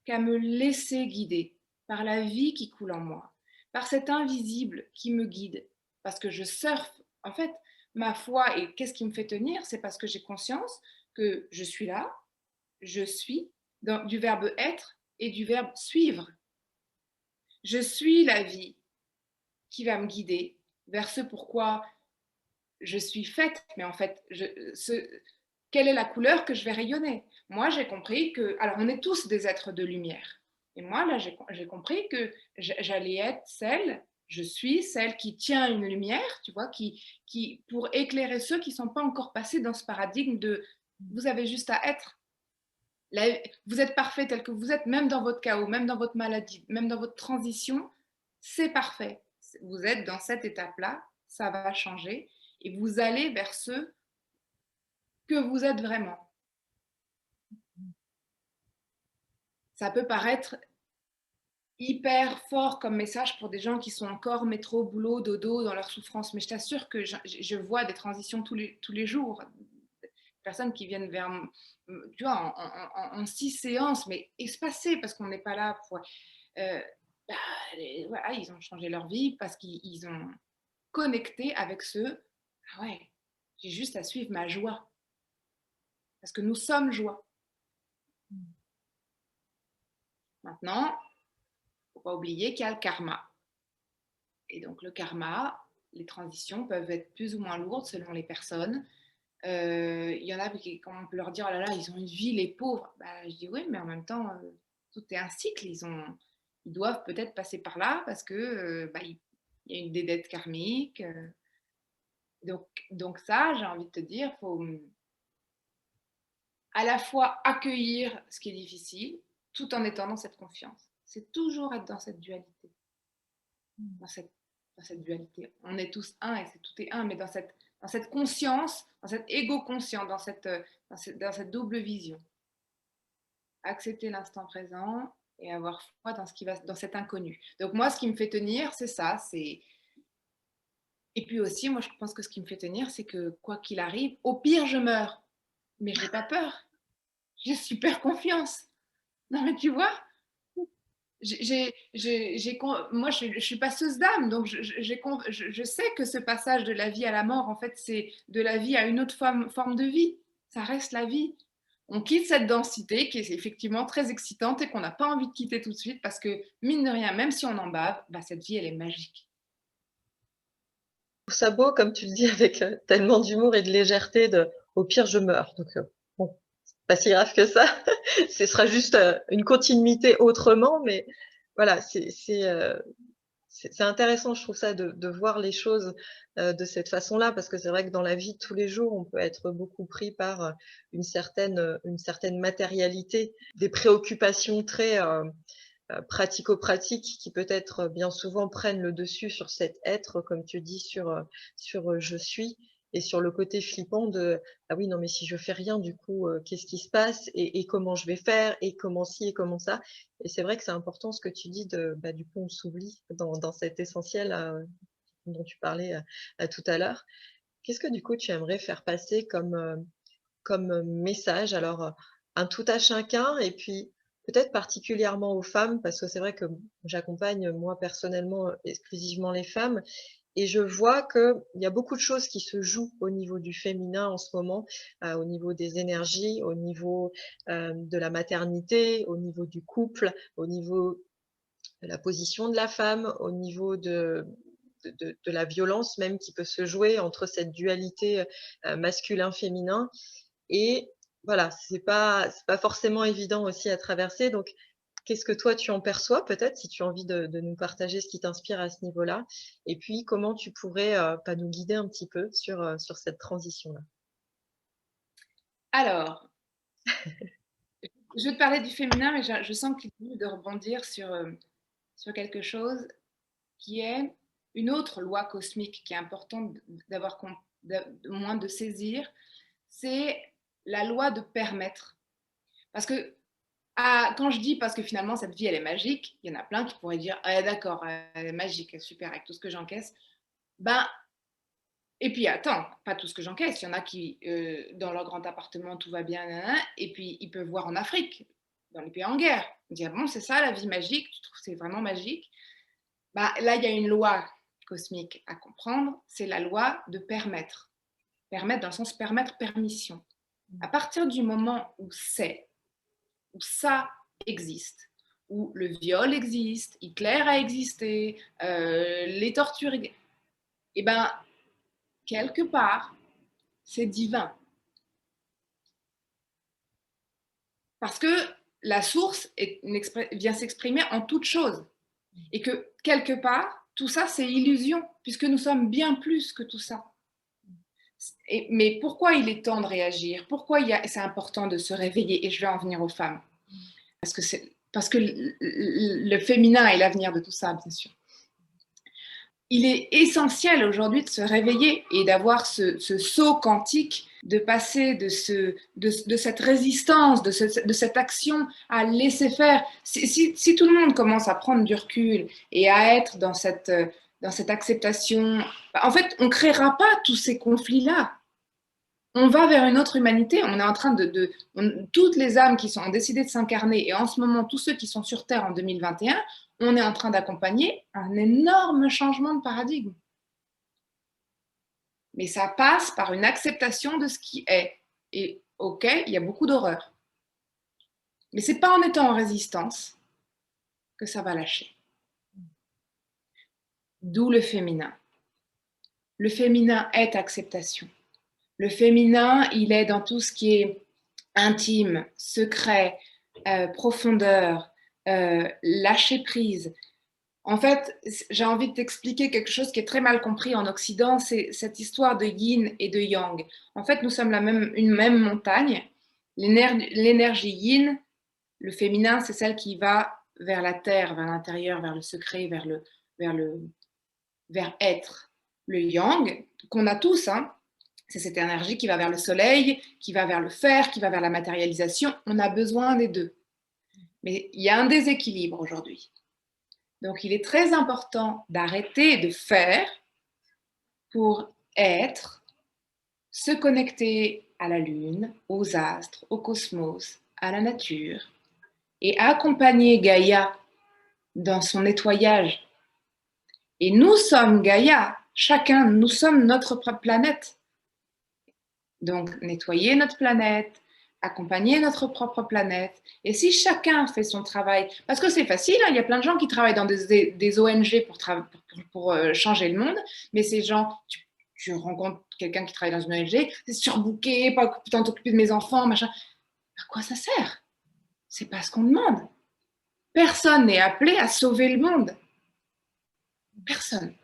qu'à me laisser guider par la vie qui coule en moi, par cet invisible qui me guide, parce que je surfe. En fait, ma foi, et qu'est-ce qui me fait tenir, c'est parce que j'ai conscience que je suis là, je suis, du verbe être et du verbe suivre. Je suis la vie qui va me guider vers ce pourquoi je suis faite, mais en fait, quelle est la couleur que je vais rayonner? Moi, j'ai compris que, alors on est tous des êtres de lumière. Et moi, là, j'ai compris que j'allais être celle, je suis celle qui tient une lumière, tu vois, pour éclairer ceux qui ne sont pas encore passés dans ce paradigme de vous avez juste à être. Vous êtes parfait tel que vous êtes, même dans votre chaos, même dans votre maladie, même dans votre transition, c'est parfait. Vous êtes dans cette étape-là, ça va changer et vous allez vers ce que vous êtes vraiment. Ça peut paraître hyper fort comme message pour des gens qui sont encore métro, boulot, dodo dans leur souffrance, mais je t'assure que je vois des transitions tous les jours. Personnes qui viennent vers, tu vois, en 6 séances, mais espacées parce qu'on n'est pas là pour... bah, voilà, ils ont changé leur vie parce qu'ils ont connecté avec ce, ah ouais, j'ai juste à suivre ma joie. Parce que nous sommes joie. Maintenant, il ne faut pas oublier qu'il y a le karma. Et donc le karma, les transitions peuvent être plus ou moins lourdes selon les personnes. Il y en a qui, quand on peut leur dire, oh là là, ils ont une vie, les pauvres. Bah, je dis oui, mais en même temps, tout est un cycle. Ils doivent peut-être passer par là parce que il y a une des dettes karmiques. Donc ça, j'ai envie de te dire, il faut à la fois accueillir ce qui est difficile, tout en étant dans cette confiance. C'est toujours être dans cette dualité. Dans cette, dans cette dualité. On est tous un et tout est un, mais dans cette conscience, dans cet ego conscient, dans cette double vision. Accepter l'instant présent et avoir foi dans ce qui va, dans cet inconnu. Donc moi, ce qui me fait tenir, c'est ça. Et puis aussi, moi, je pense que ce qui me fait tenir, c'est que quoi qu'il arrive, au pire, je meurs. Mais j'ai pas peur. J'ai super confiance. Non, mais tu vois, moi, je suis passeuse d'âme, donc je sais que ce passage de la vie à la mort, en fait, c'est de la vie à une autre forme de vie. Ça reste la vie. On quitte cette densité qui est effectivement très excitante et qu'on n'a pas envie de quitter tout de suite parce que, mine de rien, même si on en bave, bah, cette vie, elle est magique. Je trouve ça beau, comme tu le dis, avec tellement d'humour et de légèreté, au pire, je meurs. Donc, bon, c'est pas si grave que ça. Ce sera juste une continuité autrement, mais voilà, c'est intéressant, je trouve ça, de voir les choses de cette façon-là, parce que c'est vrai que dans la vie de tous les jours, on peut être beaucoup pris par une certaine matérialité, des préoccupations très pratico-pratiques qui peut-être bien souvent prennent le dessus sur cet être, comme tu dis, sur je suis, et sur le côté flippant de ah oui, non, mais si je fais rien, du coup, qu'est-ce qui se passe et comment je vais faire et comment ci et comment ça. Et c'est vrai que c'est important ce que tu dis du coup, on s'oublie dans cet essentiel dont tu parlais tout à l'heure. Qu'est-ce que du coup tu aimerais faire passer comme message? Alors, un tout à chacun et puis peut-être particulièrement aux femmes, parce que c'est vrai que j'accompagne moi personnellement exclusivement les femmes et je vois qu'il y a beaucoup de choses qui se jouent au niveau du féminin en ce moment, au niveau des énergies, au niveau de la maternité, au niveau du couple, au niveau de la position de la femme, au niveau de la violence même qui peut se jouer entre cette dualité masculin-féminin. Et voilà, c'est pas forcément évident aussi à traverser. Donc, qu'est-ce que toi tu en perçois peut-être, si tu as envie de nous partager ce qui t'inspire à ce niveau-là? Et puis, comment tu pourrais pas nous guider un petit peu sur cette transition-là? Alors, je vais te parler du féminin, mais je sens qu'il est de rebondir sur quelque chose qui est une autre loi cosmique qui est importante d'avoir moins de saisir, c'est la loi de permettre. Parce que Quand je dis parce que finalement cette vie elle est magique, il y en a plein qui pourraient dire ah, d'accord, elle est magique, super, avec tout ce que j'encaisse. Ben, et puis attends, pas tout ce que j'encaisse. Il y en a qui, dans leur grand appartement, tout va bien, nanana, et puis ils peuvent voir en Afrique, dans les pays en guerre. Ils disent ah bon, c'est ça la vie magique, tu trouves que c'est vraiment magique? Bah, là, il y a une loi cosmique à comprendre, c'est la loi de permettre. Permettre dans le sens permettre, permission. À partir du moment où ça existe, où le viol existe, Hitler a existé, les tortures, et ben quelque part, c'est divin. Parce que la source vient s'exprimer en toute chose. Et que quelque part, tout ça, c'est illusion, puisque nous sommes bien plus que tout ça. Mais pourquoi il est temps de réagir? Pourquoi c'est important de se réveiller? Et je vais en venir aux femmes. Parce que le féminin est l'avenir de tout ça, bien sûr. Il est essentiel aujourd'hui de se réveiller et d'avoir ce saut quantique, de passer de cette résistance, de cette action à laisser faire. Si tout le monde commence à prendre du recul et à être dans cette acceptation, en fait, on ne créera pas tous ces conflits-là. On va vers une autre humanité. On est en train toutes les âmes qui ont décidé de s'incarner, et en ce moment, tous ceux qui sont sur Terre en 2021, on est en train d'accompagner un énorme changement de paradigme. Mais ça passe par une acceptation de ce qui est. Et ok, il y a beaucoup d'horreur. Mais ce n'est pas en étant en résistance que ça va lâcher. D'où le féminin. Le féminin est acceptation. Le féminin, il est dans tout ce qui est intime, secret, profondeur, lâcher prise. En fait, j'ai envie de t'expliquer quelque chose qui est très mal compris en Occident, c'est cette histoire de yin et de yang. En fait, nous sommes une même montagne. L'énergie yin, le féminin, c'est celle qui va vers la terre, vers l'intérieur, vers le secret, vers être. Le yang, qu'on a tous, hein, c'est cette énergie qui va vers le soleil, qui va vers le fer, qui va vers la matérialisation. On a besoin des deux. Mais il y a un déséquilibre aujourd'hui. Donc, il est très important d'arrêter de faire pour être, se connecter à la Lune, aux astres, au cosmos, à la nature, et accompagner Gaïa dans son nettoyage. Et nous sommes Gaïa, chacun, nous sommes notre propre planète. Donc, nettoyer notre planète, accompagner notre propre planète. Et si chacun fait son travail, parce que c'est facile, hein, il y a plein de gens qui travaillent dans des ONG pour changer le monde, mais ces gens, tu rencontres quelqu'un qui travaille dans une ONG, c'est surbooké, pas tant t'occuper de mes enfants, machin. À quoi ça sert? C'est pas ce qu'on demande. Personne n'est appelé à sauver le monde. Personne.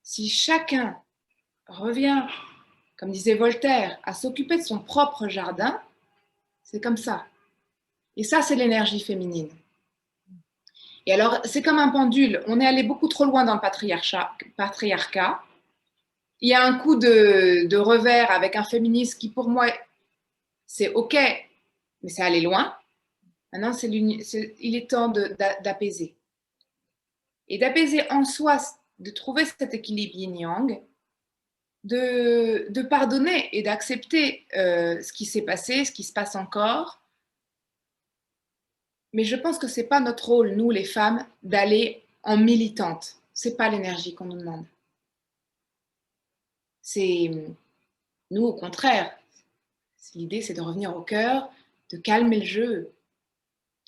Si chacun revient, comme disait Voltaire, à s'occuper de son propre jardin, c'est comme ça. Et ça, c'est l'énergie féminine. Et alors, c'est comme un pendule. On est allé beaucoup trop loin dans le patriarcat. Il y a un coup de revers avec un féminisme qui, pour moi, c'est OK, mais c'est aller loin. Maintenant, il est temps d'apaiser. Et d'apaiser en soi, de trouver cet équilibre yin-yang, de pardonner et d'accepter ce qui s'est passé, ce qui se passe encore. Mais je pense que ce n'est pas notre rôle, nous les femmes, d'aller en militante. Ce n'est pas l'énergie qu'on nous demande. C'est nous, au contraire. L'idée, c'est de revenir au cœur, de calmer le jeu,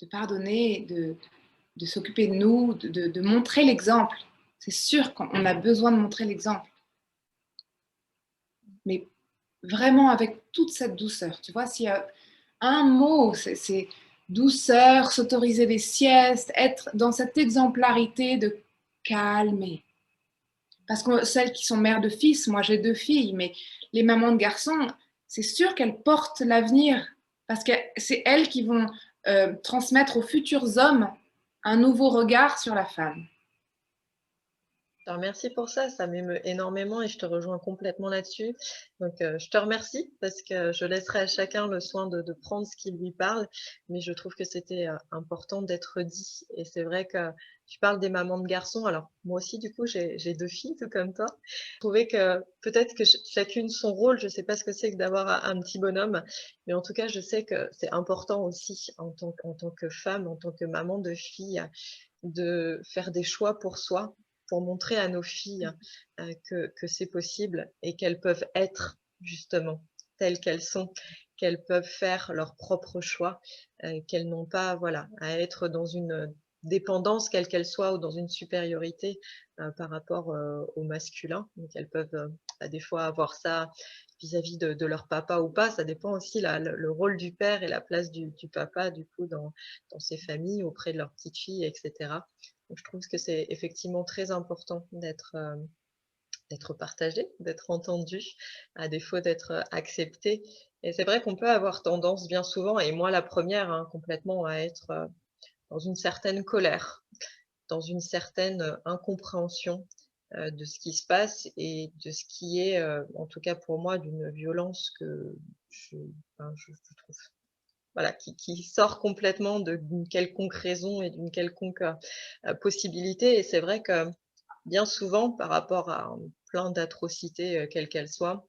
de pardonner, de s'occuper de nous, de montrer l'exemple. C'est sûr qu'on a besoin de montrer l'exemple. Mais vraiment avec toute cette douceur. Tu vois, s'il y a un mot, c'est douceur, s'autoriser des siestes, être dans cette exemplarité de calmer. Parce que celles qui sont mères de fils, moi j'ai 2 filles, mais les mamans de garçons, c'est sûr qu'elles portent l'avenir. Parce que c'est elles qui vont transmettre aux futurs hommes un nouveau regard sur la femme. te remercie pour ça, ça m'émeut énormément et je te rejoins complètement là-dessus. Donc, je te remercie parce que je laisserai à chacun le soin de prendre ce qui lui parle, mais je trouve que c'était, important d'être dit et c'est vrai que tu parles des mamans de garçons. Alors moi aussi du coup j'ai 2 filles tout comme toi. Je trouvais que peut-être que chacune son rôle, je sais pas ce que c'est que d'avoir un petit bonhomme, mais en tout cas je sais que c'est important aussi en tant que femme, en tant que maman de fille, de faire des choix pour soi, pour montrer à nos filles, que c'est possible et qu'elles peuvent être justement telles qu'elles sont, qu'elles peuvent faire leurs propres choix, qu'elles n'ont pas, voilà, à être dans une, dépendance quelle qu'elle soit ou dans une supériorité, par rapport, au masculin. Donc elles peuvent, des fois avoir ça vis-à-vis de leur papa ou pas. Ça dépend aussi le rôle du père et la place du papa du coup dans ces familles, auprès de leurs petites filles et cetera. Donc je trouve que c'est effectivement très important d'être partagé, d'être entendu, à défaut d'être, accepté et c'est vrai qu'on peut avoir tendance bien souvent et moi la première, hein, complètement à être, dans une certaine colère, dans une certaine, incompréhension, de ce qui se passe et de ce qui est, en tout cas pour moi, d'une violence que je enfin je trouve voilà, qui sort complètement d'une quelconque raison et d'une quelconque, possibilité et c'est vrai que, bien souvent, par rapport à plein d'atrocités, quelles qu'elles soient,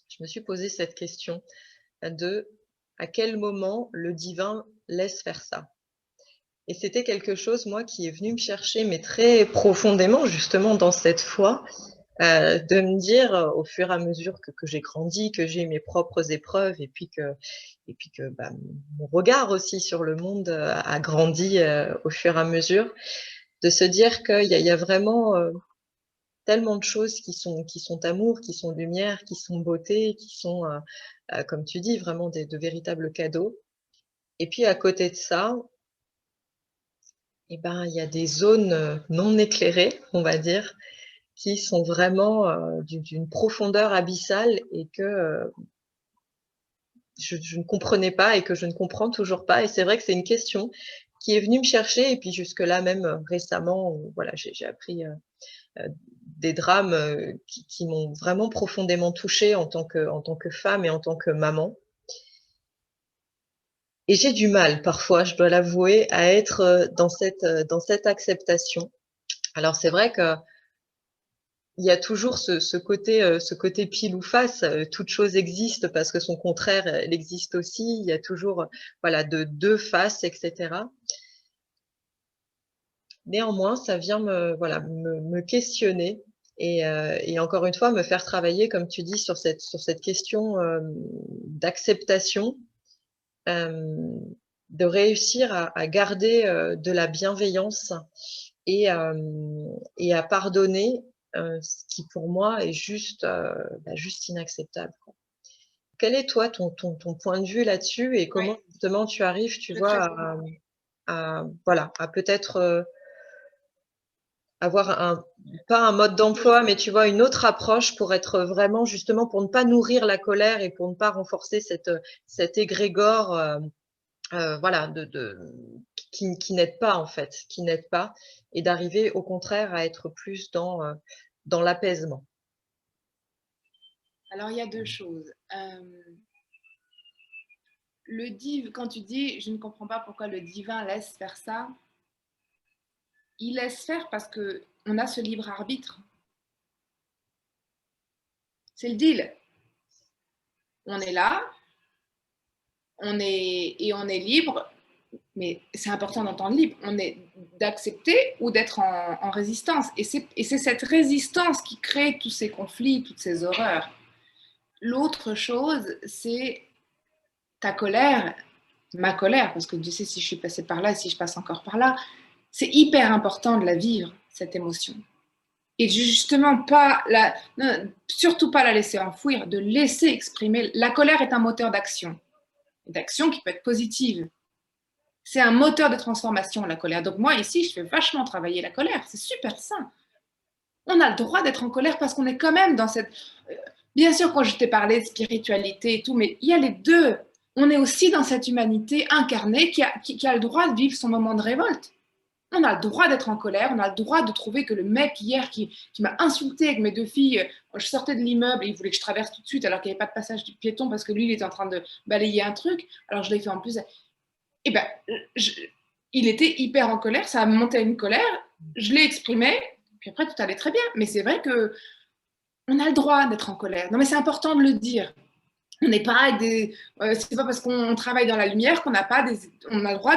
je me suis posé cette question, de: «À quel moment le divin laisse faire ça?» Et c'était quelque chose, moi, qui est venu me chercher, mais très profondément, justement, dans cette foi, de me dire, au fur et à mesure que j'ai grandi, que j'ai mes propres épreuves et puis que, bah, mon regard aussi sur le monde, a grandi, au fur et à mesure, de se dire qu'il y a vraiment, tellement de choses qui sont amour, qui sont lumière, qui sont beauté, qui sont, comme tu dis, vraiment des de véritables cadeaux. Et puis à côté de ça, et ben, il y a des zones, non éclairées, on va dire, qui sont vraiment, d'une profondeur abyssale et que, je ne comprenais pas et que je ne comprends toujours pas et c'est vrai que c'est une question qui est venue me chercher et puis jusque-là même, récemment où voilà, j'ai appris, heu, des drames, qui m'ont vraiment profondément touchée en tant que femme et en tant que maman et j'ai du mal parfois, je dois l'avouer, à être, dans cette acceptation. Alors c'est vrai que il y a toujours ce côté pile ou face, toute chose existe parce que son contraire, elle existe aussi. Il y a toujours, voilà, de 2 faces et cetera. Néanmoins, ça vient voilà, me questionner et encore une fois, me faire travailler, comme tu dis, sur cette question, d'acceptation, hem, de réussir à garder, de la bienveillance et à pardonner, ce qui pour moi est juste, bah, juste inacceptable, quoi. Quel est toi ton point de vue là-dessus et Oui, comment justement tu arrives, tu je te vois, réponds. à voilà, à peut-être, avoir un pas un mode d'emploi, mais tu vois, une autre approche pour être vraiment justement pour ne pas nourrir la colère et pour ne pas renforcer cet égrégore, voilà, qui n'aide pas en fait, qui n'aide pas et d'arriver au contraire à être plus dans l'apaisement. Alors, il y a 2 choses. Quand tu dis: «Je ne comprends pas pourquoi le divin laisse faire ça», il laisse faire parce qu'on a ce libre arbitre. C'est le deal. On est là, on est libre, mais c'est important d'entendre libre. On est d'accepter ou d'être en résistance. Et c'est cette résistance qui crée tous ces conflits, toutes ces horreurs. L'autre chose, c'est ta colère, ma colère, parce que Dieu sait si je suis passée par là, si je passe encore par là. C'est hyper important de la vivre, cette émotion. Et justement, non, surtout pas la laisser enfouir, de laisser exprimer. La colère est un moteur d'action, d'action qui peut être positive. C'est un moteur de transformation, la colère. Donc moi, ici, je fais vachement travailler la colère. C'est super sain. On a le droit d'être en colère parce qu'on est quand même dans cette... Bien sûr, quand je t'ai parlé de spiritualité et tout, mais il y a les deux. On est aussi dans cette humanité incarnée qui a le droit de vivre son moment de révolte. On a le droit d'être en colère, on a le droit de trouver que le mec hier qui m'a insulté avec mes 2 filles, je sortais de l'immeuble et il voulait que je traverse tout de suite alors qu'il n'y avait pas de passage du piéton parce que lui, il était en train de balayer un truc. Alors je l'ai fait en plus. Et ben, il était hyper en colère, ça a monté à une colère, je l'ai exprimé, puis après tout allait très bien. Mais c'est vrai que on a le droit d'être en colère. Non, mais c'est important de le dire. On n'est pas des. C'est pas parce qu'on travaille dans la lumière qu'on n'a pas des. On a le droit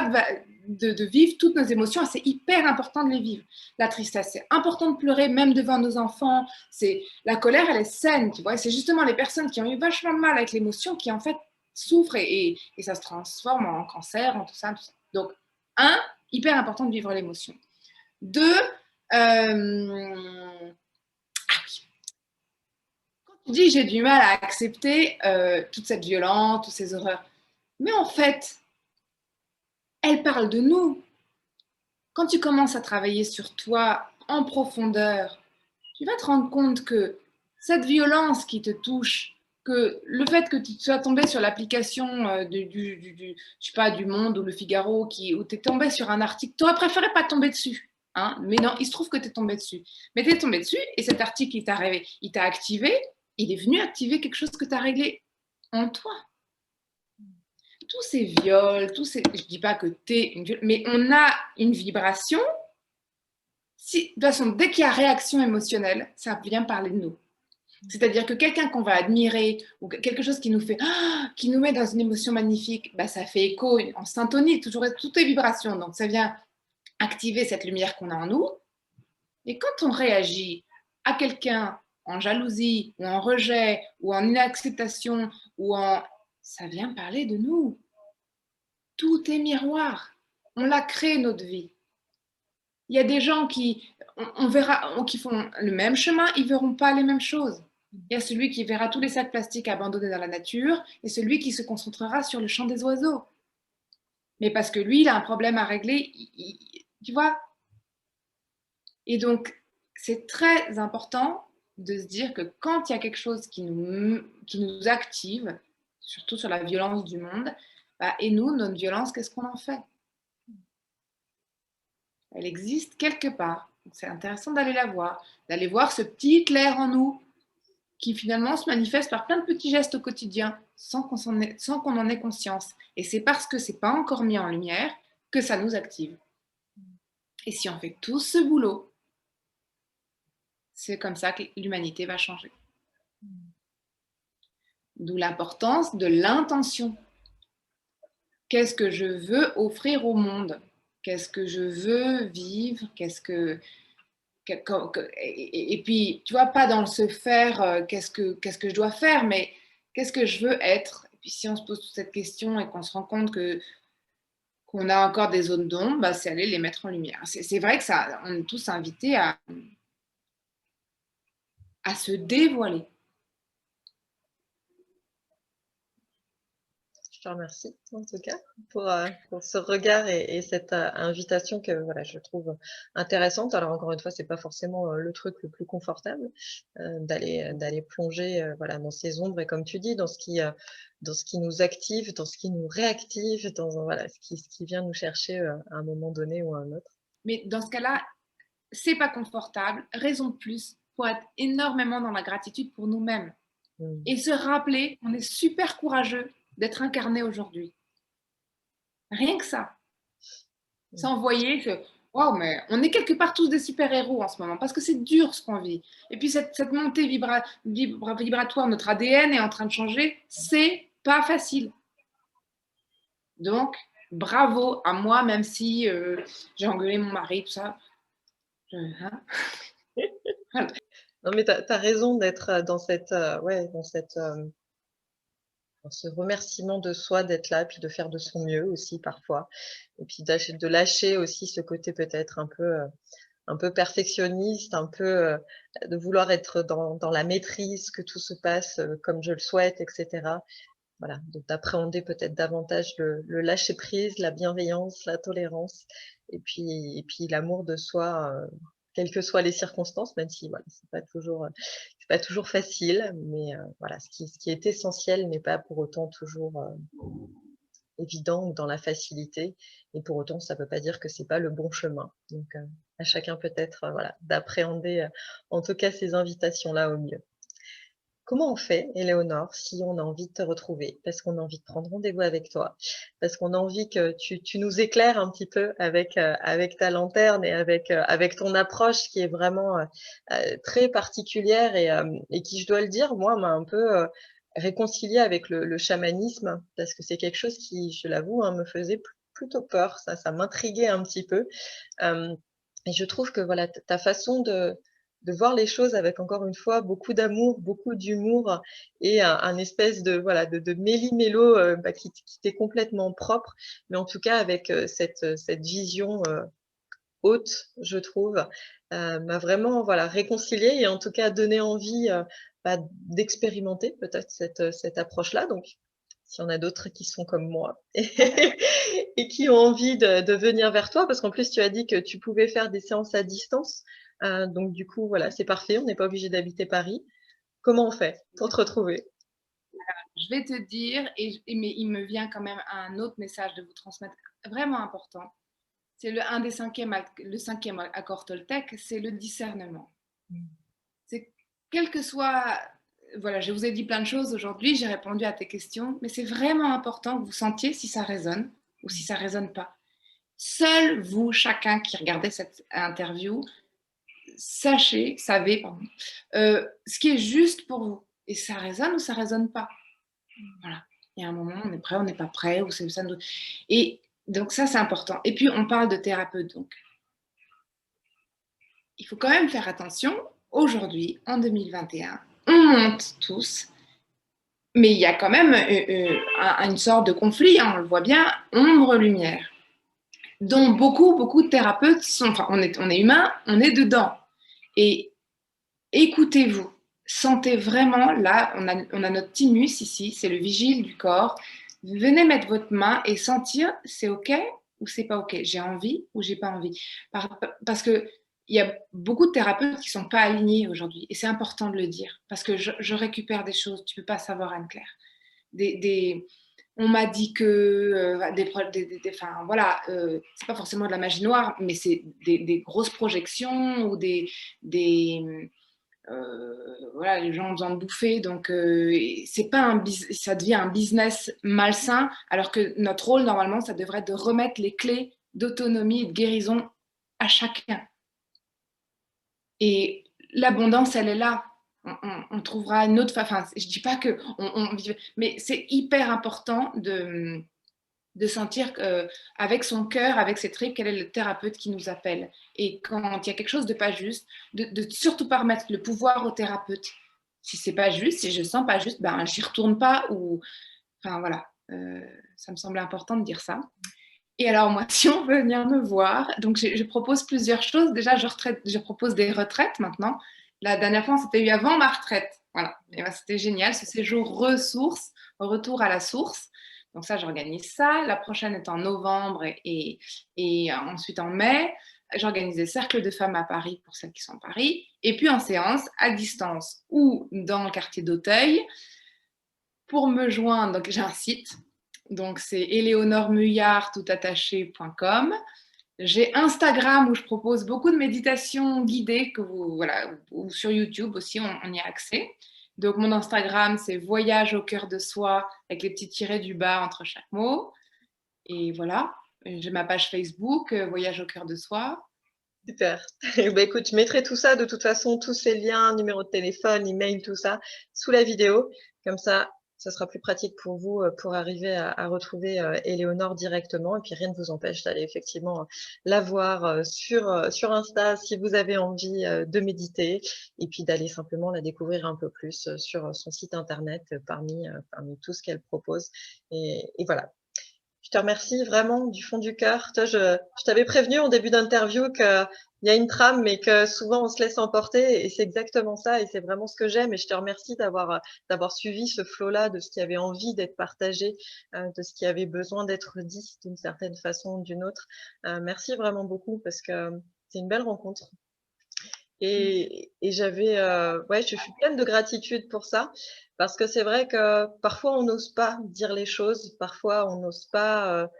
de vivre toutes nos émotions. C'est hyper important de les vivre. La tristesse, c'est important de pleurer, même devant nos enfants. C'est la colère, elle est saine, tu vois. C'est justement les personnes qui ont eu vachement de mal avec l'émotion qui en fait souffrent et ça se transforme en cancer, en tout ça, tout ça. Donc, un, hyper important de vivre l'émotion. Deux, tu dis j'ai du mal à accepter toute cette violence, toutes ces horreurs. Mais en fait, elle parle de nous. Quand tu commences à travailler sur toi en profondeur, tu vas te rendre compte que cette violence qui te touche, que le fait que tu sois tombé sur l'application je sais pas, du Monde ou le Figaro, où tu es tombé sur un article, tu aurais préféré pas tomber dessus. Hein, mais non, il se trouve que tu es tombé dessus. Mais tu es tombé dessus et cet article, il t'a activé, il est venu activer quelque chose que tu as réglé en toi. Tous ces viols, je dis pas que tu es une viol, mais on a une vibration. De toute façon, dès qu'il y a réaction émotionnelle, ça vient parler de nous. C'est-à-dire que quelqu'un qu'on va admirer ou quelque chose qui nous fait, qui nous met dans une émotion magnifique, bah, ça fait écho en syntonie, toujours toutes les vibrations. Donc ça vient activer cette lumière qu'on a en nous. Et quand on réagit à quelqu'un en jalousie ou en rejet ou en inacceptation ça vient parler de nous. Tout est miroir. On l'a créé notre vie. Il y a des gens on verra, qui font le même chemin, ils ne verront pas les mêmes choses. Il y a celui qui verra tous les sacs plastiques abandonnés dans la nature et celui qui se concentrera sur le chant des oiseaux. Mais parce que lui, il a un problème à régler, tu vois. Et donc, c'est très important de se dire que quand il y a quelque chose qui nous active, surtout sur la violence du monde, bah, et nous, notre violence, qu'est-ce qu'on en fait? Elle existe quelque part. C'est intéressant d'aller la voir, d'aller voir ce petit éclair en nous qui finalement se manifeste par plein de petits gestes au quotidien sans qu'on en ait conscience. Et c'est parce que c'est pas encore mis en lumière que ça nous active. Et si on fait tout ce boulot, c'est comme ça que l'humanité va changer. D'où l'importance de l'intention. Qu'est-ce que je veux offrir au monde? Qu'est-ce que je veux vivre? Et puis, tu vois, pas dans le se faire, qu'est-ce que je dois faire, mais qu'est-ce que je veux être? Et puis, si on se pose toute cette question et qu'on se rend compte qu'on a encore des zones d'ombre, bah, c'est aller les mettre en lumière. C'est vrai que on est tous invités à se dévoiler. Je te remercie en tout cas pour ce regard et cette invitation que voilà, je trouve intéressante. Alors encore une fois, c'est pas forcément le truc le plus confortable d'aller plonger voilà, dans ces ombres et comme tu dis, dans ce qui nous active, dans ce qui nous réactive, dans voilà, ce qui vient nous chercher à un moment donné ou à un autre. Mais dans ce cas-là, c'est pas confortable. Raison de plus pour être énormément dans la gratitude pour nous-mêmes. Et se rappeler qu'on est super courageux d'être incarné aujourd'hui. Rien que ça. S'envoyer que, waouh, mais on est quelque part tous des super-héros en ce moment, parce que c'est dur ce qu'on vit. Et puis cette montée vibratoire, notre ADN est en train de changer, c'est pas facile. Donc, bravo à moi, même si j'ai engueulé mon mari, tout ça. Hein. Non, mais tu as raison d'être dans cette, ouais, dans ce remerciement de soi d'être là, puis de faire de son mieux aussi parfois. Et puis de lâcher aussi ce côté peut-être un peu perfectionniste, un peu de vouloir être dans la maîtrise, que tout se passe comme je le souhaite, etc. Voilà, d'appréhender peut-être davantage le lâcher prise, la bienveillance, la tolérance, et puis l'amour de soi, quelles que soient les circonstances, même si voilà, c'est pas toujours facile, mais voilà, ce qui est essentiel n'est pas pour autant toujours évident ou dans la facilité. Et pour autant, ça ne veut pas dire que c'est pas le bon chemin. Donc, à chacun peut-être, voilà, d'appréhender, en tout cas ces invitations-là au mieux. Comment on fait, Éléonore, si on a envie de te retrouver? Parce qu'on a envie de prendre rendez-vous avec toi, parce qu'on a envie que tu nous éclaires un petit peu avec ta lanterne et avec ton approche qui est vraiment, très particulière et qui, je dois le dire, moi, m'a un peu, réconciliée avec le chamanisme parce que c'est quelque chose qui, je l'avoue, hein, me faisait plutôt peur. Ça m'intriguait un petit peu. Hem Et je trouve que voilà, ta façon de voir les choses avec encore une fois beaucoup d'amour, beaucoup d'humour et un espèce de voilà, de méli-mélo, bah, qui t'est complètement propre, mais en tout cas avec, cette vision, haute, je trouve, m'a vraiment voilà, réconciliée et en tout cas donné envie, bah, d'expérimenter peut-être cette approche-là. Donc s'il y en a d'autres qui sont comme moi et qui ont envie de venir vers toi, parce qu'en plus tu as dit que tu pouvais faire des séances à distance, donc du coup voilà, c'est parfait, on n'est pas obligé d'habiter Paris. Comment on fait pour te retrouver? Je vais te dire, mais il me vient quand même un autre message de vous transmettre, vraiment important. C'est le cinquième accord Toltec, c'est le discernement. Mmh. C'est quel que soit, voilà, je vous ai dit plein de choses aujourd'hui, j'ai répondu à tes questions, mais c'est vraiment important que vous sentiez si ça résonne ou si ça résonne pas. Seul vous, chacun qui regardez cette interview, savez, pardon, ce qui est juste pour vous. Et ça résonne ou ça résonne pas. Voilà. Il y a un moment, on est prêt, on n'est pas prêt, ou c'est ça. Et donc ça, c'est important. Et puis, on parle de thérapeute, donc il faut quand même faire attention. Aujourd'hui, en 2021, on monte tous, mais il y a quand même une sorte de conflit, hein, on le voit bien, ombre-lumière, dont beaucoup de thérapeutes sont, enfin, on est humain, on est dedans. Et écoutez-vous, sentez vraiment, là, on a notre thymus ici, c'est le vigile du corps. Venez mettre votre main et sentir, c'est OK ou c'est pas OK, j'ai envie ou j'ai pas envie. Parce que il y a beaucoup de thérapeutes qui sont pas alignés aujourd'hui et c'est important de le dire parce que je récupère des choses, tu peux pas savoir, Anne-Claire. Des, on m'a dit que enfin voilà, c'est pas forcément de la magie noire, mais c'est des grosses projections ou des voilà, les gens ont besoin de bouffer, donc c'est pas ça devient un business malsain, alors que notre rôle normalement, ça devrait être de remettre les clés d'autonomie et de guérison à chacun. Et l'abondance, elle est là. On trouvera une autre. Enfin, je dis pas que mais c'est hyper important de sentir avec son cœur, avec ses tripes, quel est le thérapeute qui nous appelle. Et quand il y a quelque chose de pas juste, de surtout pas remettre le pouvoir au thérapeute. Si c'est pas juste, si je sens pas juste, ben j'y retourne pas ou, enfin voilà, ça me semble important de dire ça. Et alors moi, si on veut venir me voir, donc je propose plusieurs choses. Déjà, je propose des retraites maintenant. La dernière fois, c'était eu avant ma retraite. Voilà, et ben, c'était génial, ce séjour ressources, retour à la source. Donc ça, j'organise ça. La prochaine est en novembre et ensuite en mai. J'organise des cercles de femmes à Paris pour celles qui sont à Paris. Et puis en séance, à distance ou dans le quartier d'Auteuil. Pour me joindre, donc j'ai un site, donc c'est eleonormeuillard.com. J'ai Instagram où je propose beaucoup de méditations guidées que vous, voilà, ou sur YouTube aussi, on y a accès. Donc mon Instagram, c'est voyage au cœur de soi avec les petits tirets du bas entre chaque mot. Et voilà, j'ai ma page Facebook, voyage au cœur de soi. Super. Bah, écoute, je mettrai tout ça de toute façon, tous ces liens, numéro de téléphone, email, tout ça, sous la vidéo. Comme ça sera plus pratique pour vous, pour arriver à retrouver, Éléonore directement et puis rien ne vous empêche d'aller effectivement, la voir, sur Insta si vous avez envie, de méditer et puis d'aller simplement la découvrir un peu plus, sur, son site internet, parmi tout ce qu'elle propose et voilà. Je te remercie vraiment du fond du cœur. Toi, je t'avais prévenu en début d'interview qu'il y a une trame, mais que souvent on se laisse emporter et c'est exactement ça et c'est vraiment ce que j'aime et je te remercie d'avoir suivi ce flot-là de ce qui avait envie d'être partagé, de ce qui avait besoin d'être dit d'une certaine façon ou d'une autre. Merci vraiment beaucoup parce que c'est une belle rencontre Et j'avais, ouais, je suis pleine de gratitude pour ça, parce que c'est vrai que parfois on n'ose pas dire les choses, parfois on n'ose pas,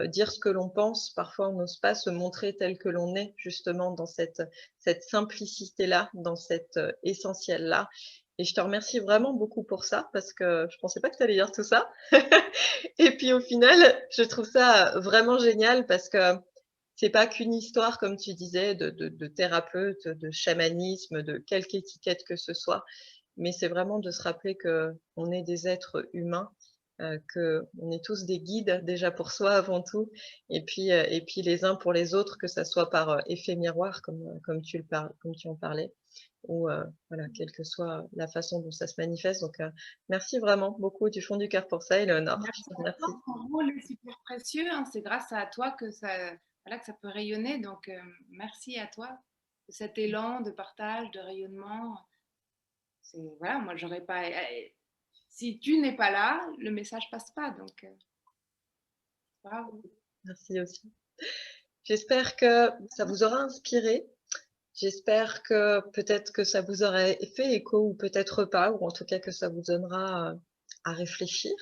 dire ce que l'on pense, parfois on n'ose pas se montrer tel que l'on est, justement dans cette simplicité-là, dans cet, essentiel-là. Et je te remercie vraiment beaucoup pour ça, parce que je pensais pas que tu allais dire tout ça. Et puis au final, je trouve ça vraiment génial parce que c'est pas qu'une histoire, comme tu disais, de thérapeute, de chamanisme, de quelque étiquette que ce soit, mais c'est vraiment de se rappeler qu'on est des êtres humains, qu'on est tous des guides déjà pour soi avant tout, et puis les uns pour les autres, que ça soit par effet miroir, comme tu en parlais, ou voilà, quelle que soit la façon dont ça se manifeste. Donc, merci vraiment beaucoup du fond du cœur pour ça, Éléonore. Je Merci te à toi, remercie. ton rôle est super précieux, hein. C'est grâce à toi que ça, voilà, que ça peut rayonner. Donc, merci à toi de cet élan de partage, de rayonnement. C'est, voilà, moi, j'aurais pas. Si tu n'es pas là, le message passe pas. Donc, bravo. Merci aussi. J'espère que ça vous aura inspiré. J'espère que peut-être que ça vous aurait fait écho ou peut-être pas, ou en tout cas que ça vous donnera à réfléchir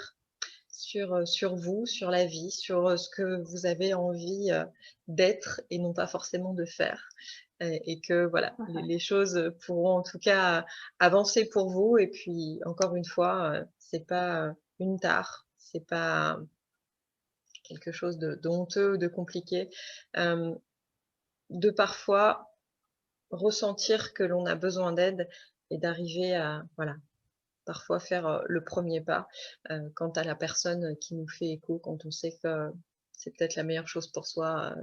sur vous, sur la vie, sur ce que vous avez envie d'être et non pas forcément de faire. Et que voilà, les choses pourront en tout cas avancer pour vous. Et puis encore une fois, c'est pas une tare, c'est pas quelque chose de honteux ou de compliqué, de parfois ressentir que l'on a besoin d'aide et d'arriver à, voilà, parfois faire le premier pas quant à la personne qui nous fait écho, quand on sait que c'est peut-être la meilleure chose pour soi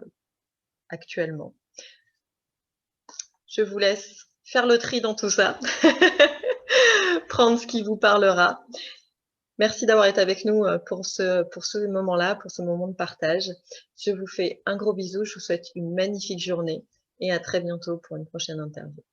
actuellement. Je vous laisse faire le tri dans tout ça, prendre ce qui vous parlera. Merci d'avoir été avec nous pour ce moment-là, pour ce moment de partage. Je vous fais un gros bisou, je vous souhaite une magnifique journée et à très bientôt pour une prochaine interview.